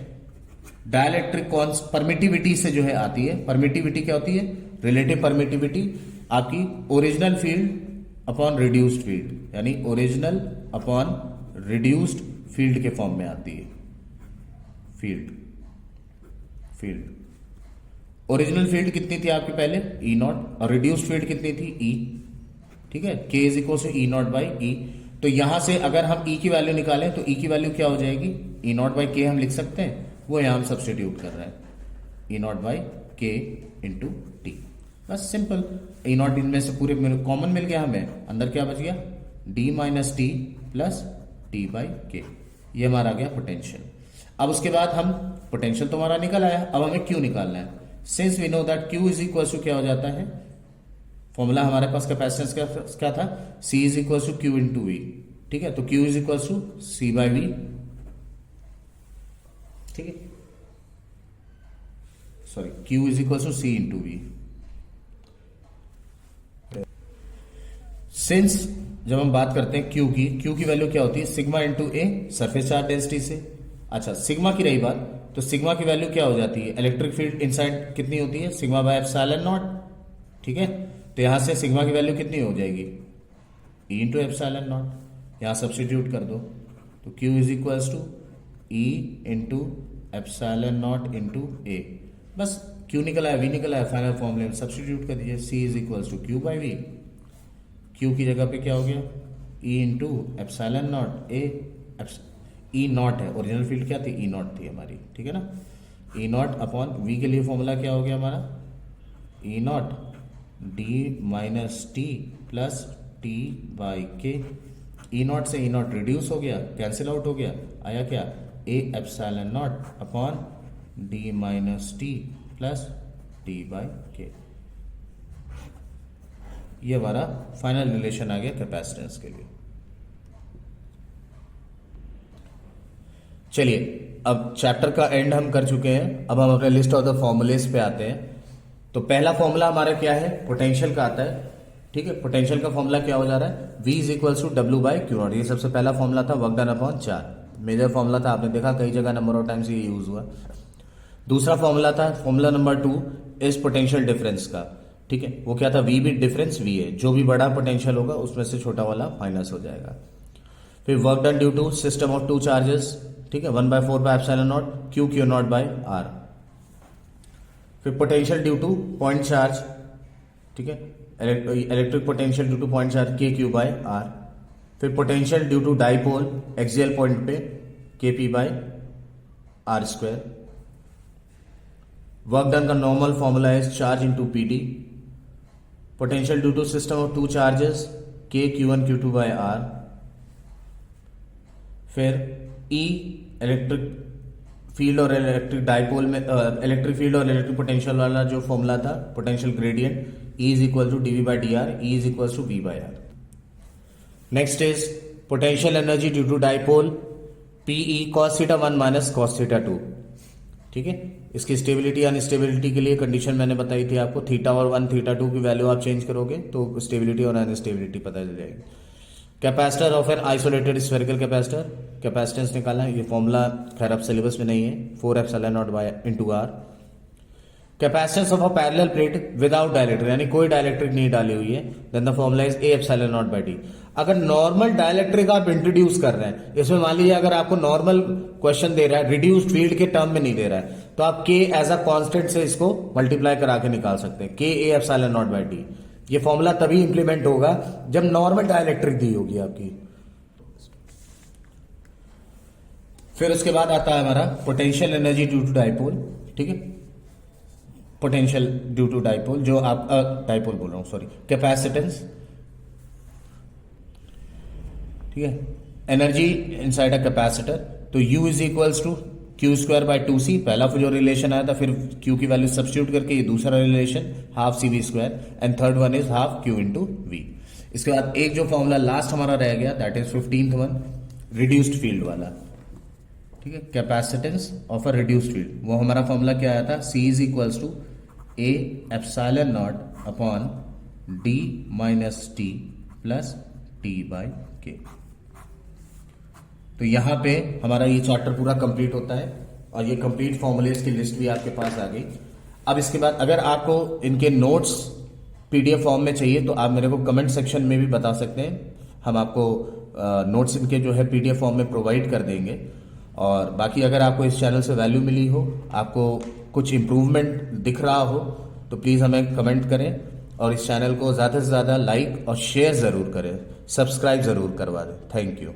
डाइलेक्ट्रिक परमिटिविटी से जो है आती है। परमिटिविटी क्या होती है, रिलेटिव परमिटिविटी आपकी original field upon reduced field, यानी ओरिजिनल अपॉन रिड्यूस्ड फील्ड के फॉर्म में आती है। फील्ड ओरिजिनल फील्ड कितनी थी आपकी पहले, ई नॉट, और रिड्यूस्ड फील्ड कितनी थी, ई, ठीक है, K is equal to E naught by E. तो यहां से अगर हम ई की वैल्यू निकालें तो ई की वैल्यू क्या हो जाएगी, ई नॉट बाई के हम लिख सकते हैं, वो यहां हम सब्सटीट्यूट कर रहे हैं, ई नॉट बाई के इंटू टी, बस सिंपल। ई नॉट इनमें से पूरे कॉमन मिल गया, हमें अंदर क्या बच गया, D minus T plus T by के, ये हमारा आ गया पोटेंशियल। अब उसके बाद हम पोटेंशियल तो हमारा निकल आया, अब हमें क्यू निकालना है। Since we know that Q is equal to क्या हो जाता है, फॉर्मूला हमारे पास कैपेसिटेंस क्या था, C is equal to Q into V, ठीक है। तो Q is equal to C by V, ठीक है, sorry Q is equal to C into V. Since जब हम बात करते हैं Q की वैल्यू क्या होती है, sigma into a surface charge density से। अच्छा, सिग्मा की रही बात, तो सिग्मा की वैल्यू क्या हो जाती है, इलेक्ट्रिक फील्ड इनसाइड कितनी होती है, सिग्मा बाय एप्सिलॉन नॉट, ठीक है। तो यहां से सिग्मा की वैल्यू कितनी हो जाएगी, ई इंटू एप्सिलॉन नॉट, यहां सब्सटीट्यूट कर दो, तो Q is equal to E into epsilon naught into A, बस Q निकला है, V निकला है, फाइनल फॉर्मूले में सब्सटीट्यूट कर दीजिए, C is equal to Q by V, Q की जगह पे क्या हो गया, E into epsilon naught A, E naught है, ओरिजिनल फील्ड क्या थी, ई नॉट थी हमारी, ठीक है ना। ई नॉट अपॉन वी के लिए फॉर्मूला क्या हो गया हमारा, E naught D minus T plus T by K. E not से ई नॉट रिड्यूस हो गया, कैंसिल आउट हो गया, आया क्या, ए epsilon naught upon D minus T plus T by के। ये हमारा फाइनल रिलेशन आ गया कैपेसिटेंस के लिए। चलिए अब चैप्टर का एंड हम कर चुके हैं, अब हम अपने लिस्ट ऑफ द फॉर्मूलेस पे आते हैं। तो पहला फॉर्मूला हमारा क्या है, पोटेंशियल का आता है, ठीक है। पोटेंशियल का फॉर्मूला क्या हो जा रहा है, V is equals to W by Q naught. ये सबसे पहला फॉर्मूला था, work done upon 4, major formula था, आपने देखा कई जगह नंबर ऑफ टाइम्स ये यूज हुआ। दूसरा फॉर्मूला था, formula number 2 is potential difference का, ठीक है। वो क्या था, V बिट डिफरेंस V है, जो भी बड़ा पोटेंशियल होगा उसमें से छोटा वाला माइनस हो जाएगा। फिर work done due to system of two charges, ठीक है, 1/4 by epsilon not Q Q naught by R. फिर potential due to point charge, ठीक है, electric potential due to point charge K Q by R. फिर potential due to dipole axial point पे K P by R square. Work done का normal formula है charge into P D. Potential due to system of two charges के Q1 Q2 by R. फिर E electric field और electric dipole में electric field और electric potential वाला जो formula था, potential gradient E is equal to dV by D R, E is equal to V by R. Next is potential energy due to dipole PE cos theta 1 minus cos theta 2, ठीक है। इसकी stability instability के लिए condition मैंने बताई थी आपको, theta और 1 थीटा 2 की वैल्यू आप चेंज करोगे तो स्टेबिलिटी और अनस्टेबिलिटी पता चल जाएगी। Capacitor of an isolated spherical capacitor, capacitance निकालना है, ये फॉर्मूला खैर अब सिलेबस में नहीं है, 4 epsilon naught by into R. Capacitance of a parallel plate without dielectric, यानी कोई डाइलेक्ट्रिक नहीं डाली हुई है, then the formula is A epsilon naught by D. अगर नॉर्मल डाइलेक्ट्रिक आप इंट्रोड्यूस कर रहे हैं, इसमें मान लीजिए अगर आपको नॉर्मल क्वेश्चन दे रहा है, रिड्यूस्ड फील्ड के टर्म में नहीं दे रहा है, तो आप के एज अ कांस्टेंट से इसको मल्टीप्लाई करा के निकाल सकते हैं, K A epsilon naught by D. ये फॉर्मूला तभी इंप्लीमेंट होगा जब नॉर्मल डाइलेक्ट्रिक दी होगी आपकी। फिर उसके बाद आता है हमारा potential energy due to dipole, ठीक है, पोटेंशियल ड्यू टू डाइपोल, जो आप डाइपोल बोल रहा हूं, सॉरी, कैपेसिटेंस, ठीक है, एनर्जी इनसाइड अ कैपेसिटर। तो U is equals to Q square by 2C, पहला जो रिलेशन आया था, फिर Q की वैल्यू सब्स्टिट्यूट करके ये दूसरा relation half CV square, and third one is half Q into V। इसके बाद एक जो फॉर्मूला लास्ट हमारा रह गया, that is 15th one, reduced field वाला, ठीक है, capacitance of a reduced field. वो हमारा फॉर्मूला क्या आया था, C is equals to A epsilon naught upon D minus T plus T by K. तो यहां पे हमारा ये चैप्टर पूरा कंप्लीट होता है और ये कंप्लीट फॉर्मूलेस की लिस्ट भी आपके पास आ गई। अब इसके बाद अगर आपको इनके नोट्स PDF फॉर्म में चाहिए तो आप मेरे को कमेंट सेक्शन में भी बता सकते हैं, हम आपको नोट्स इनके जो है PDF फॉर्म में प्रोवाइड कर देंगे। और बाकी अगर आपको इस चैनल से वैल्यू मिली हो, आपको कुछ इंप्रूवमेंट दिख रहा हो, तो प्लीज़ हमें कमेंट करें और इस चैनल को ज़्यादा से ज़्यादा लाइक और शेयर ज़रूर करें, सब्सक्राइब ज़रूर करवा दें। Thank you.